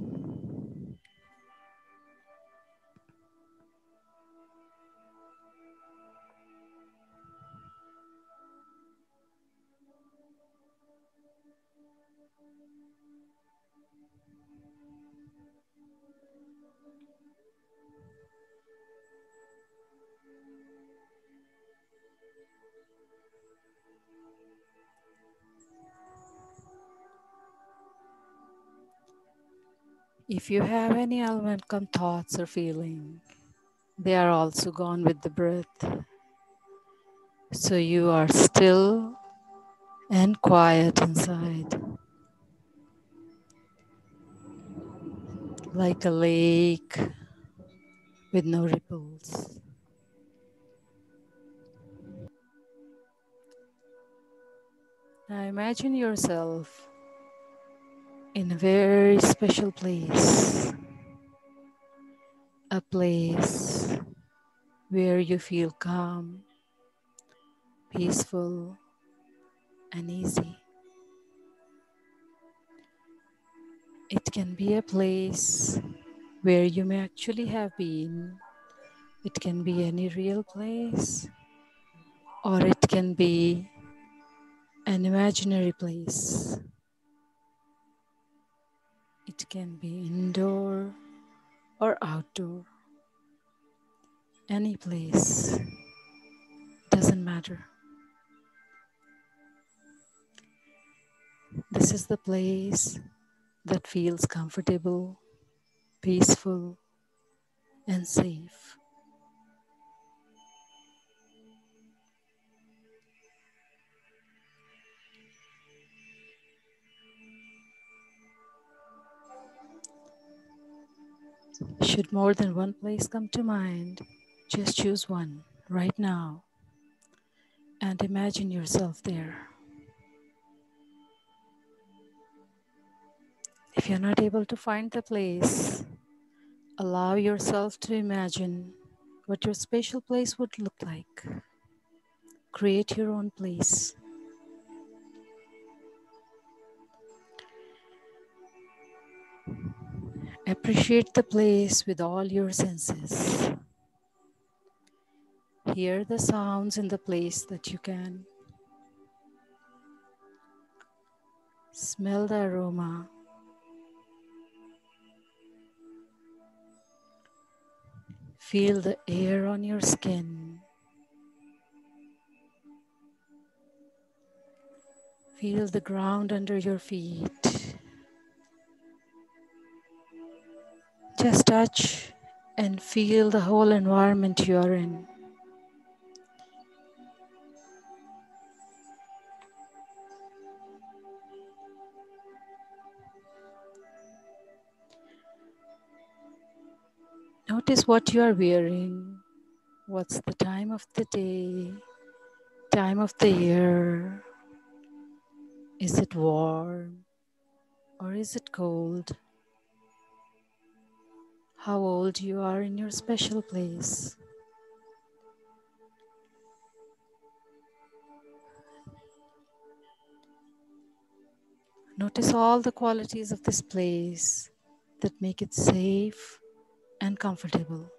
If you have any unwelcome thoughts or feeling, they are also gone with the breath. So you are still and quiet inside, like a lake with no ripples. Now imagine yourself in a very special place, a place where you feel calm, peaceful, and easy. It can be a place where you may actually have been. It can be any real place, or it can be an imaginary place. It can be indoor or outdoor. Any place, doesn't matter. This is the place that feels comfortable, peaceful, and safe. Should more than one place come to mind, just choose one right now and imagine yourself there. If you're not able to find the place, allow yourself to imagine what your spatial place would look like. Create your own place. Appreciate the place with all your senses. Hear the sounds in the place that you can. Smell the aroma. Feel the air on your skin. Feel the ground under your feet. Just touch and feel the whole environment you are in. Now Notice what you are wearing. What's the time of the day, time of the year? Is it warm or is it cold? How old you are in your special place. Notice all the qualities of this place that make it safe and comfortable.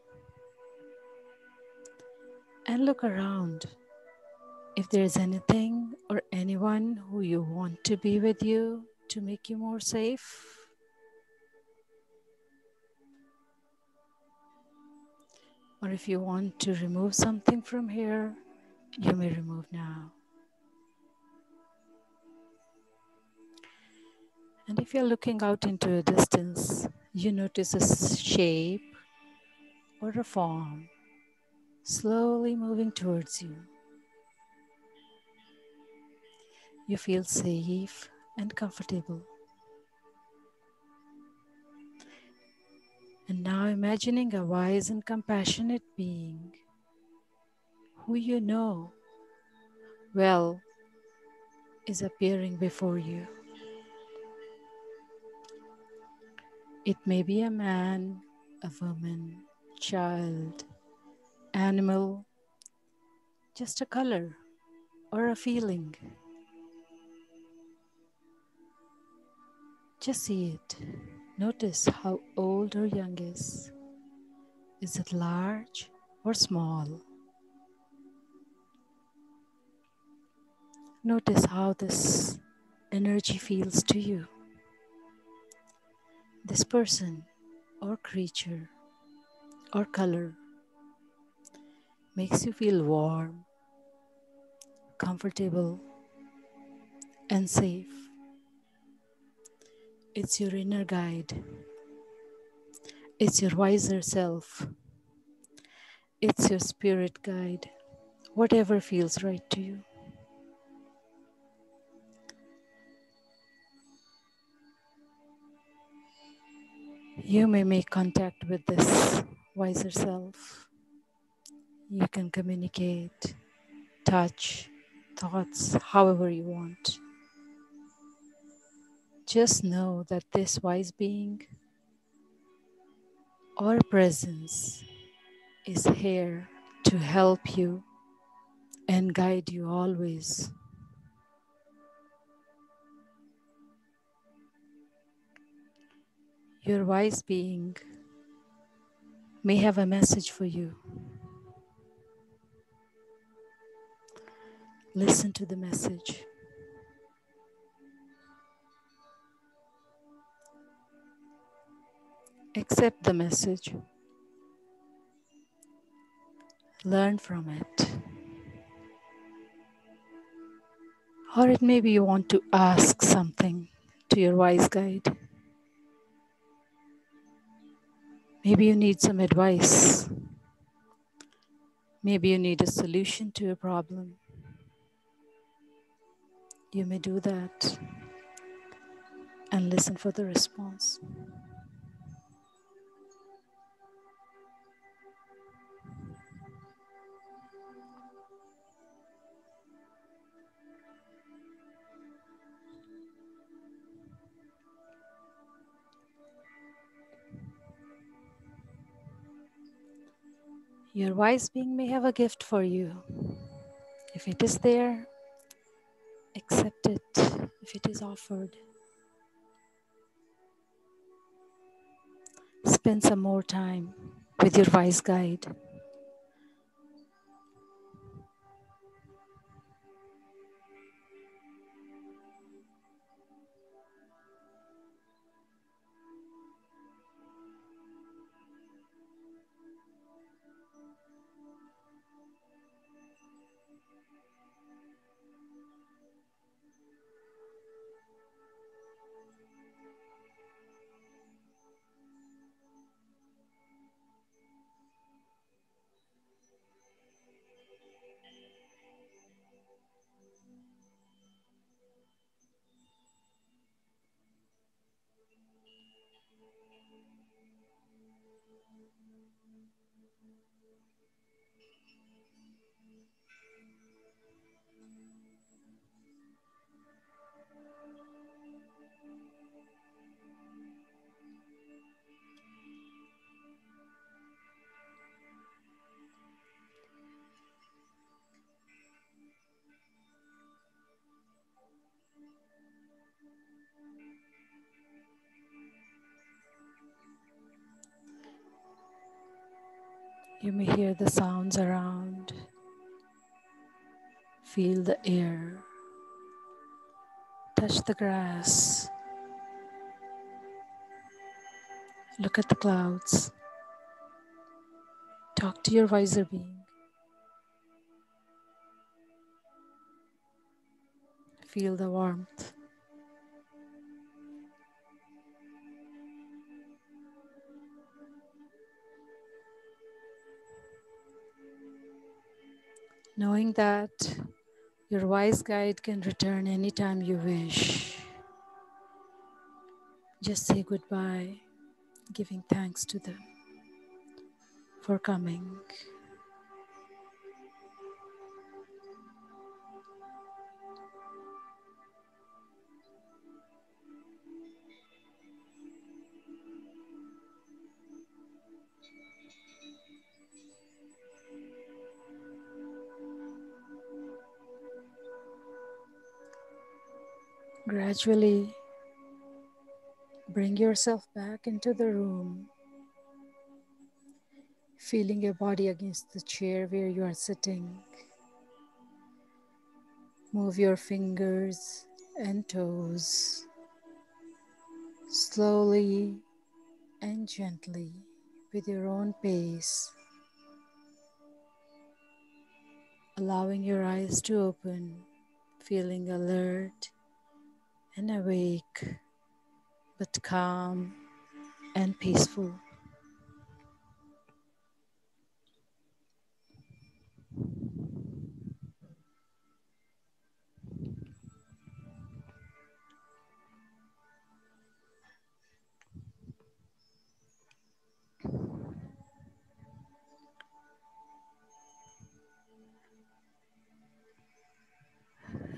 And look around. If there is anything or anyone who you want to be with you to make you more safe, or if you want to remove something from here, you may remove now. And if you're looking out into a distance, you notice a shape or a form slowly moving towards you. You feel safe and comfortable. And now imagining a wise and compassionate being who you know well is appearing before you. It may be a man, a woman, child, animal, just a color or a feeling. Just see it. Notice how old or young is. Is it large or small? Notice how this energy feels to you. This person or creature or color makes you feel warm, comfortable, and safe. It's your inner guide. It's your wiser self. It's your spirit guide. Whatever feels right to you. You may make contact with this wiser self. You can communicate, touch, thoughts, however you want. Just know that this wise being or presence is here to help you and guide you always. Your wise being may have a message for you. Listen to the message. Accept the message. Learn from it. Or it may be you want to ask something to your wise guide. Maybe you need some advice. Maybe you need a solution to a problem. You may do that and listen for the response. Your wise being may have a gift for you. If it is there, accept it if it is offered. Spend some more time with your wise guide. You may hear the sounds around. Feel the air. Touch the grass. Look at the clouds. Talk to your wiser being. Feel the warmth. Knowing that your wise guide can return anytime you wish. Just say goodbye, giving thanks to them for coming. Gradually bring yourself back into the room, feeling your body against the chair where you are sitting. Move your fingers and toes slowly and gently with your own pace, allowing your eyes to open, feeling alert and awake, but calm and peaceful.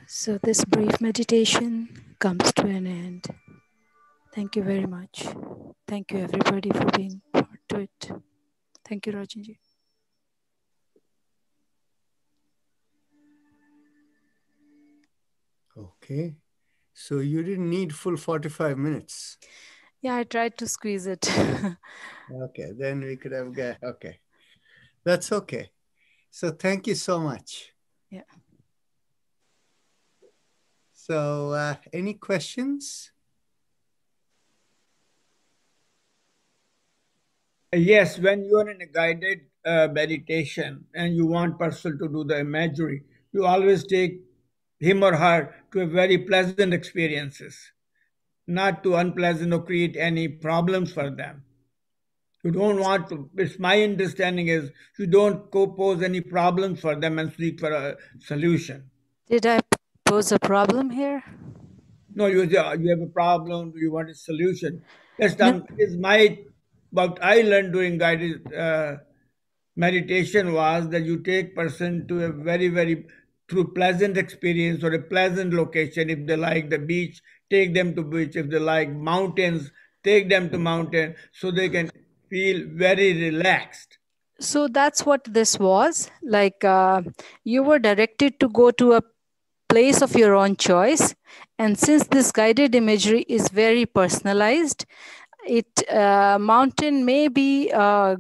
So this brief meditation comes to an end. Thank you very much. Thank you everybody for being part to it. Thank you, Rajanji. Okay. So you didn't need full 45 minutes. Yeah, I tried to squeeze it. Okay, then we could have got, okay. That's okay. So thank you so much. Yeah. So any questions? Yes, when you are in a guided meditation and you want person to do the imagery, you always take him or her to a very pleasant experiences, not to unpleasant or create any problems for them. You don't want to, it's my understanding is you don't pose any problems for them and seek for a solution. Did I pose a problem here? No, you have a problem, you want a solution. That's done, is my, what I learned during guided meditation was that you take person to a very, very through pleasant experience or a pleasant location. If they like the beach, take them to beach. If they like mountains, take them to mountain so they can feel very relaxed. So that's what this was. Like you were directed to go to a place of your own choice. And since this guided imagery is very personalized, mountain may be a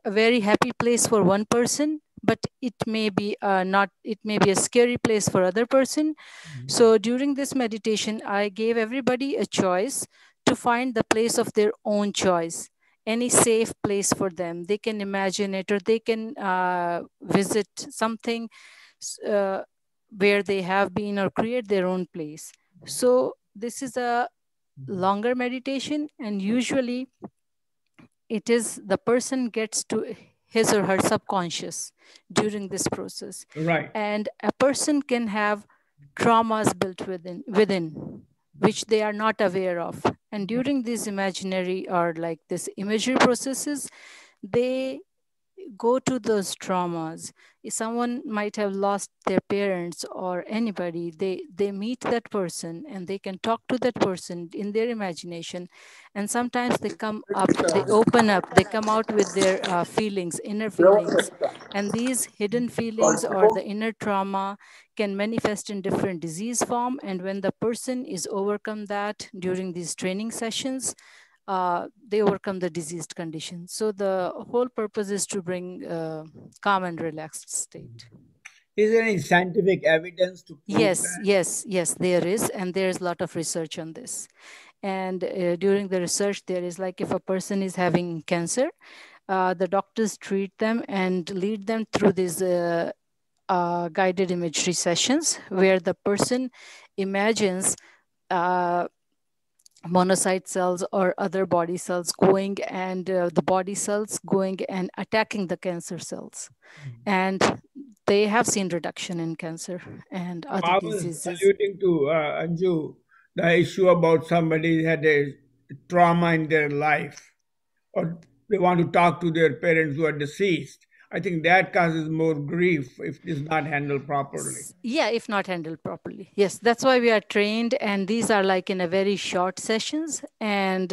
very happy place for one person, but it may be not, it may be a scary place for other person. Mm-hmm. So during this meditation, I gave everybody a choice to find the place of their own choice, any safe place for them. They can imagine it, or they can visit something where they have been, or create their own place. So this is a longer meditation, and usually it is the person gets to his or her subconscious during this process. Right. And a person can have traumas built within which they are not aware of. And during these imaginary or like this imagery processes, they go to those traumas. If someone might have lost their parents or anybody, they meet that person and they can talk to that person in their imagination. And sometimes they come up, they open up, they come out with their feelings, inner feelings. And these hidden feelings or the inner trauma can manifest in different disease form. And when the person is overcome that during these training sessions, they overcome the diseased condition. So the whole purpose is to bring calm and relaxed state. Is there any scientific evidence to prove that? Yes, there is. And there's a lot of research on this. And during the research, there is like if a person is having cancer, the doctors treat them and lead them through these guided imagery sessions where the person imagines monocyte cells or other body cells going and the body cells going and attacking the cancer cells. And they have seen reduction in cancer and other diseases. I was alluding to Anju, the issue about somebody had a trauma in their life or they want to talk to their parents who are deceased. I think that causes more grief if it is not handled properly. Yeah, if not handled properly. Yes, that's why we are trained. And these are like in a very short sessions. And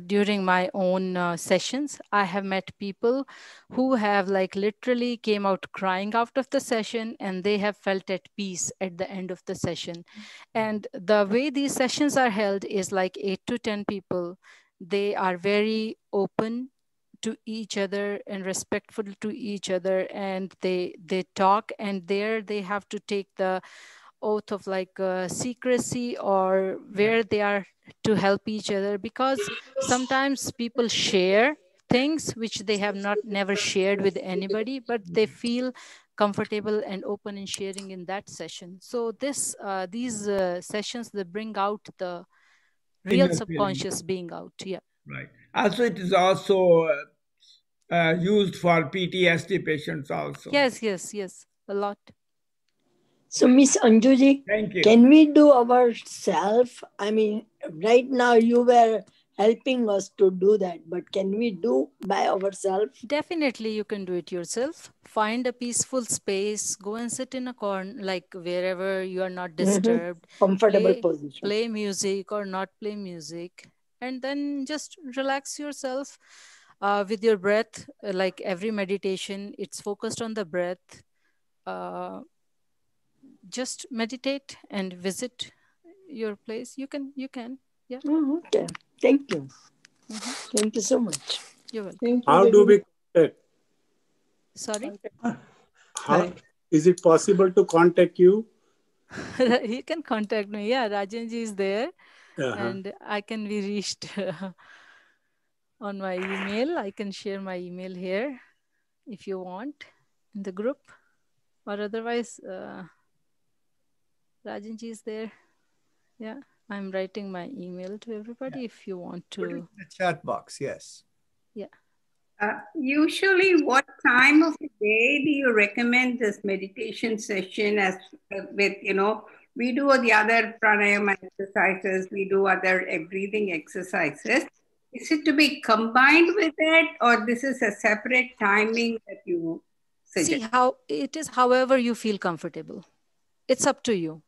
during my own sessions, I have met people who have like literally came out crying out of the session and they have felt at peace at the end of the session. And the way these sessions are held is like 8 to 10 people. They are very open to each other and respectful to each other, and they talk, and there they have to take the oath of like secrecy or where they are to help each other, because sometimes people share things which they have never shared with anybody, but they feel comfortable and open in sharing in that session. So these sessions, they bring out the real subconscious being out. Yeah. Right. Also, it is also used for PTSD patients also. Yes, a lot. So, Miss Anjuji, thank you. Can we do ourselves? I mean, right now you were helping us to do that, but can we do by ourselves? Definitely, you can do it yourself. Find a peaceful space, go and sit in a corner, like wherever you are not disturbed. Comfortable position. Play music or not play music, and then just relax yourself with your breath. Like every meditation, it's focused on the breath. Just meditate and visit your place. You can. Yeah. Okay. Thank you. Thank you so much. You're welcome. How do we contact? Sorry? How is it possible to contact you? You can contact me. Yeah, Rajanji is there. And I can be reached on my email. I can share my email here if you want in the group, or otherwise Rajanji is there. Yeah, I'm writing my email to everybody if you want to. Put it in the chat box, yes. Yeah. Usually, what time of the day do you recommend this meditation session? As with, we do the other pranayama exercises, we do other breathing exercises. Is it to be combined with it, or this is a separate timing that you suggest? See, how it is, however you feel comfortable. It's up to you.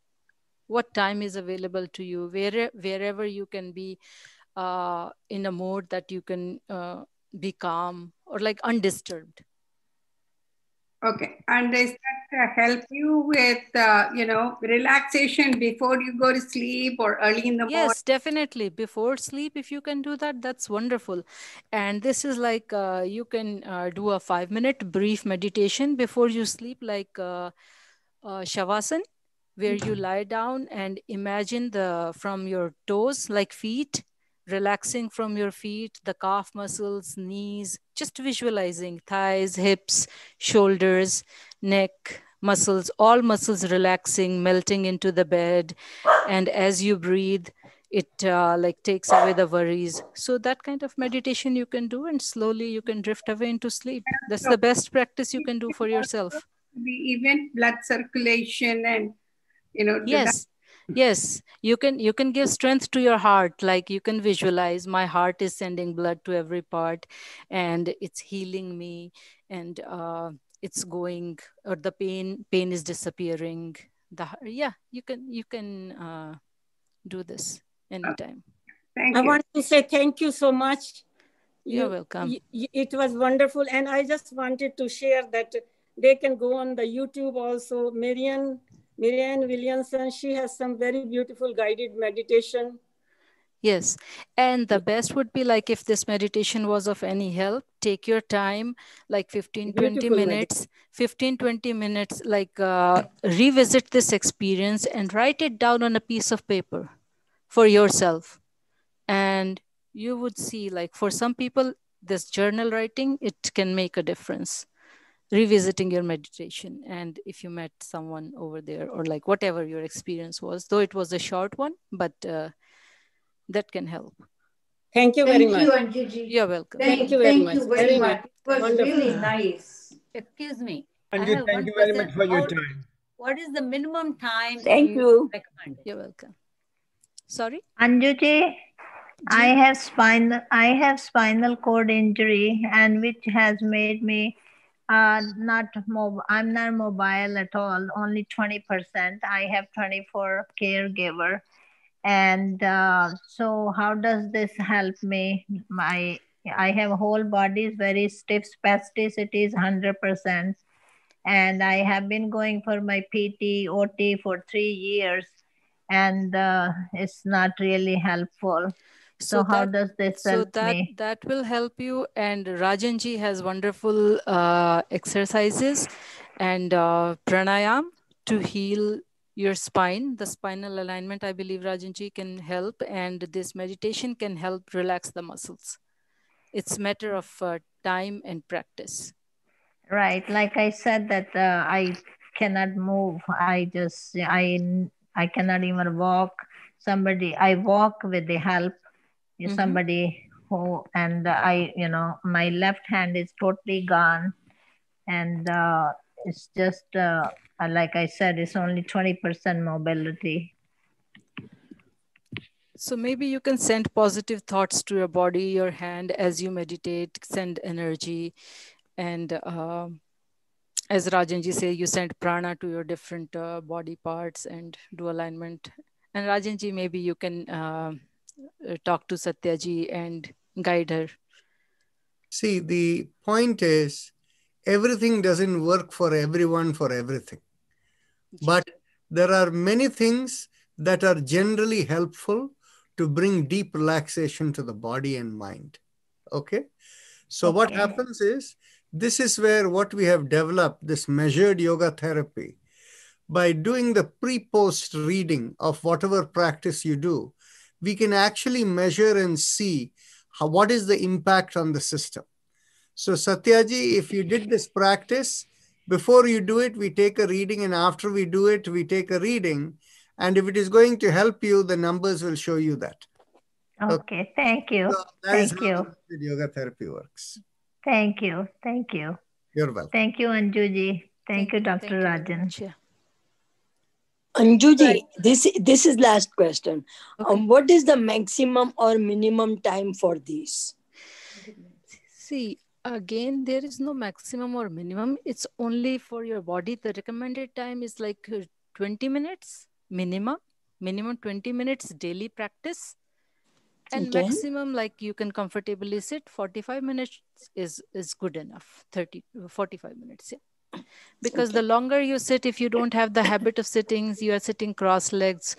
What time is available to you, wherever you can be in a mode that you can be calm or like undisturbed. Okay. And does that help you with, relaxation before you go to sleep or early in the morning? Yes, definitely. Before sleep, if you can do that, that's wonderful. And this is like you can do a 5-minute brief meditation before you sleep, like Shavasana, where you lie down and imagine from your toes, like feet, relaxing from your feet, the calf muscles, knees, just visualizing thighs, hips, shoulders, neck, muscles, all muscles relaxing, melting into the bed. And as you breathe, it like takes away the worries. So that kind of meditation you can do, and slowly you can drift away into sleep. That's the best practice you can do for yourself. The event blood circulation and, Yes. Yes, you can give strength to your heart. Like you can visualize my heart is sending blood to every part, and it's healing me, and it's going, or the pain is disappearing. Yeah, you can do this anytime. Thank I you. want to say thank you so much. You're welcome. It was wonderful. And I just wanted to share that they can go on the YouTube also. Marianne Williamson, she has some very beautiful guided meditation. Yes. And the best would be like if this meditation was of any help, take your time, like 15, 20 minutes, 15, 20 minutes, like revisit this experience and write it down on a piece of paper for yourself. And you would see, like for some people, this journal writing, it can make a difference. Revisiting your meditation. And if you met someone over there, or like whatever your experience was, though it was a short one, but that can help. Thank you very much. Thank you, Anjuji. You're welcome. Thank you very much. It was Wonderful. really nice. Excuse me. Anju, thank you very much for your time. What is the minimum time Thank you. recommend? You're welcome. Sorry? Anjuji, I have spinal cord injury, and which has made me not mobile. I'm not mobile at all, only 20%. I have 24 caregiver. And so how does this help me? I have whole body is very stiff, spasticity is 100%. And I have been going for my PT, OT for 3 years, and it's not really helpful. So how does this help me? That will help you. And Rajanji has wonderful exercises and pranayam to heal your spine. The spinal alignment, I believe, Rajanji, can help. And this meditation can help relax the muscles. It's a matter of time and practice. Right. Like I said that I cannot move. I cannot even walk. I walk with the help. Somebody who, and my left hand is totally gone. And it's just, like I said, it's only 20% mobility. So maybe you can send positive thoughts to your body, your hand as you meditate, send energy. And as Rajanji say, you send prana to your different body parts and do alignment. And Rajanji, maybe you can talk to Satyaji and guide her. See, the point is, everything doesn't work for everyone for everything. But there are many things that are generally helpful to bring deep relaxation to the body and mind. Okay? So what happens is, this is where what we have developed, this measured yoga therapy. By doing the pre-post reading of whatever practice you do, we can actually measure and see what is the impact on the system. So Satyaji, if you did this practice, before you do it, we take a reading, and after we do it, we take a reading. And if it is going to help you, the numbers will show you that. Okay, thank you. So Thank you. The yoga therapy works. Thank you. Thank you. You're welcome. Thank you, Anjuji. Thank you, Dr. Rajan. Anjuji, this is last question. Okay. What is the maximum or minimum time for these? See, again, there is no maximum or minimum. It's only for your body. The recommended time is like 20 minutes minimum 20 minutes daily practice. And maximum, like you can comfortably sit, 45 minutes is good enough. 45 minutes, yeah. Because the longer you sit, if you don't have the habit of sitting, you are sitting cross legs,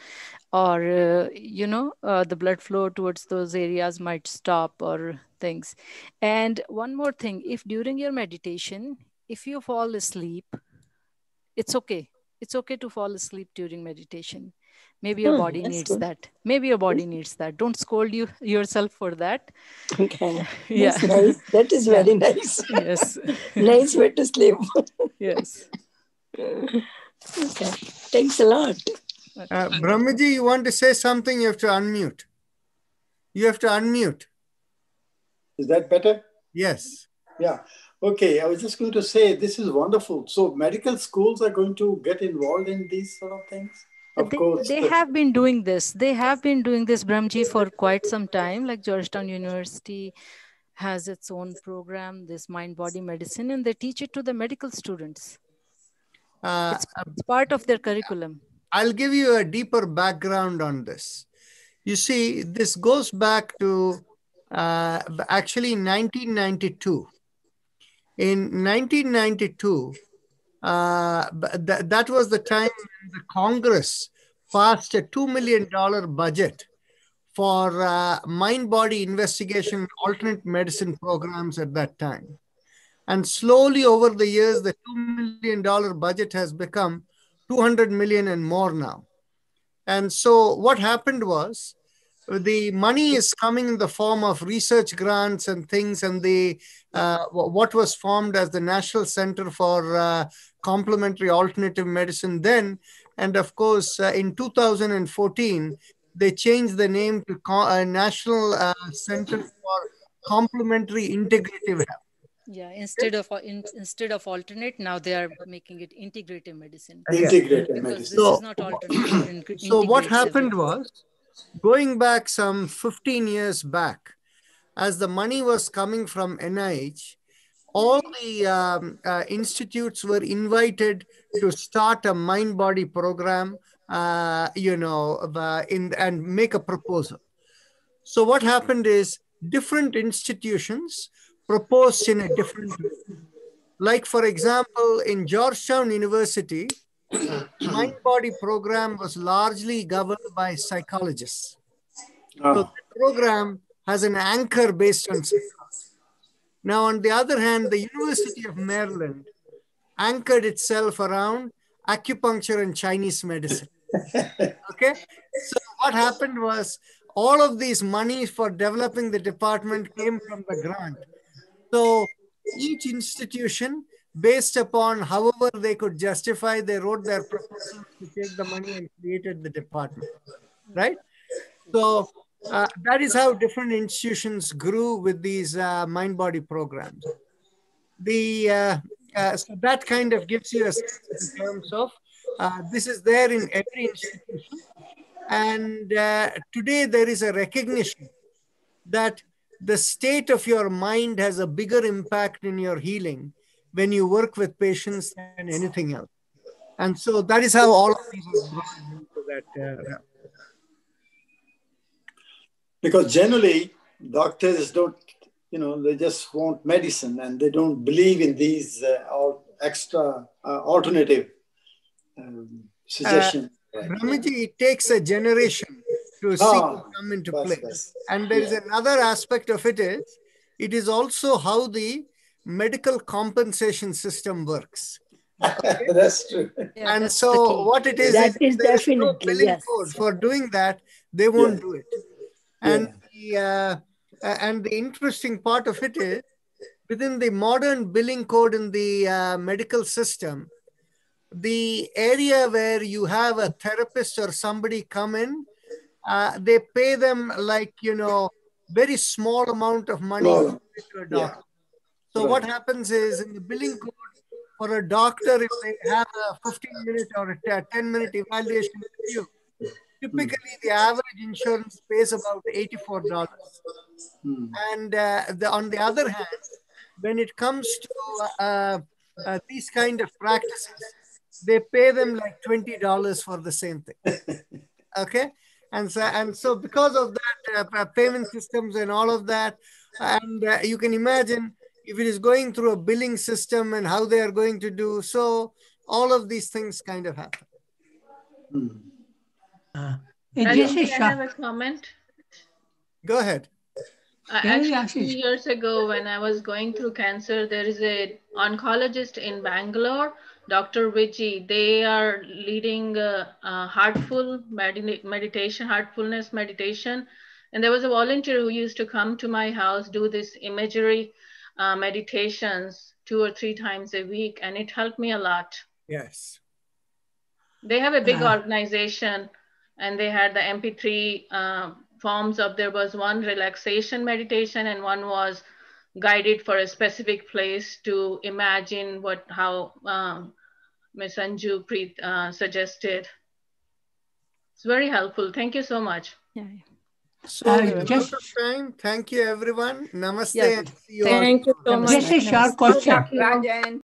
or, the blood flow towards those areas might stop or things. And one more thing, if during your meditation, if you fall asleep, it's okay. It's okay to fall asleep during meditation. Maybe your body needs that. Maybe your body needs that. Don't scold yourself for that. Okay. Yeah. That's nice. That is very nice. Yes. Nice way to sleep. Yes. Okay. Thanks a lot. Brahmaji, you want to say something? You have to unmute. You have to unmute. Is that better? Yes. Yeah. Okay. I was just going to say, this is wonderful. So medical schools are going to get involved in these sort of things? Of course. They have been doing this. They have been doing this, Brahmji, for quite some time. Like Georgetown University has its own program, this mind-body medicine, and they teach it to the medical students. It's part of their curriculum. I'll give you a deeper background on this. You see, this goes back to actually 1992. In 1992, that was the time when the Congress passed a $2 million budget for mind-body investigation, alternate medicine programs at that time. And slowly over the years, the $2 million budget has become 200 million and more now. And so what happened was, the money is coming in the form of research grants and things, and the what was formed as the National Center for Complementary Alternative Medicine then. And of course, in 2014, they changed the name to National Center for Complementary Integrative Health. Yeah, instead of alternate, now they are making it integrative medicine. Integrative medicine. This so, is not alternate. So what happened was, going back some 15 years back, as the money was coming from NIH, all the institutes were invited to start a mind-body program, and make a proposal. So what happened is, different institutions proposed in a different way. Like, for example, in Georgetown University, mind-body program was largely governed by psychologists. So the program has an anchor based on psychology. Now, on the other hand, the University of Maryland anchored itself around acupuncture and Chinese medicine. Okay? So what happened was, all of these monies for developing the department came from the grant. So each institution, based upon however they could justify, they wrote their proposals to take the money and created the department, right? So that is how different institutions grew with these mind-body programs. So that kind of gives you a sense in terms of this is there in every institution. And today there is a recognition that the state of your mind has a bigger impact in your healing when you work with patients than anything else. And so that is how all of these are brought into that. Because generally, doctors don't, they just want medicine and they don't believe in these extra alternative suggestions. Brahmaji, it takes a generation to see it come into play. And there is another aspect of it is also how the medical compensation system works. Okay? That's true. Yeah, and so what it is, that is there definitely, is no billing yes. code for doing that. They won't do it. And the interesting part of it is, within the modern billing code in the medical system, the area where you have a therapist or somebody come in, they pay them like, very small amount of money to a doctor. So what happens is, in the billing code for a doctor, if they have a 15-minute or a 10-minute evaluation with you, typically the average insurance pays about $84. And on the other hand, when it comes to these kind of practices, they pay them like $20 for the same thing. Okay? And so because of that, payment systems and all of that, and you can imagine if it is going through a billing system and how they are going to do, so all of these things kind of happen. I have a comment. Go ahead. Actually, 2 years ago, when I was going through cancer, there is an oncologist in Bangalore, Dr. Vijay. They are leading heartfulness meditation. And there was a volunteer who used to come to my house, do this imagery meditations 2 or 3 times a week, and it helped me a lot. Yes. They have a big organization, and they had the MP3 forms of, there was one relaxation meditation and one was guided for a specific place to imagine how Ms. Anju Preet suggested. It's very helpful. Thank you so much. Yeah. So just time. Thank you, everyone. Namaste. Yeah. And see you Thank you so much. Just a short question. Rajan.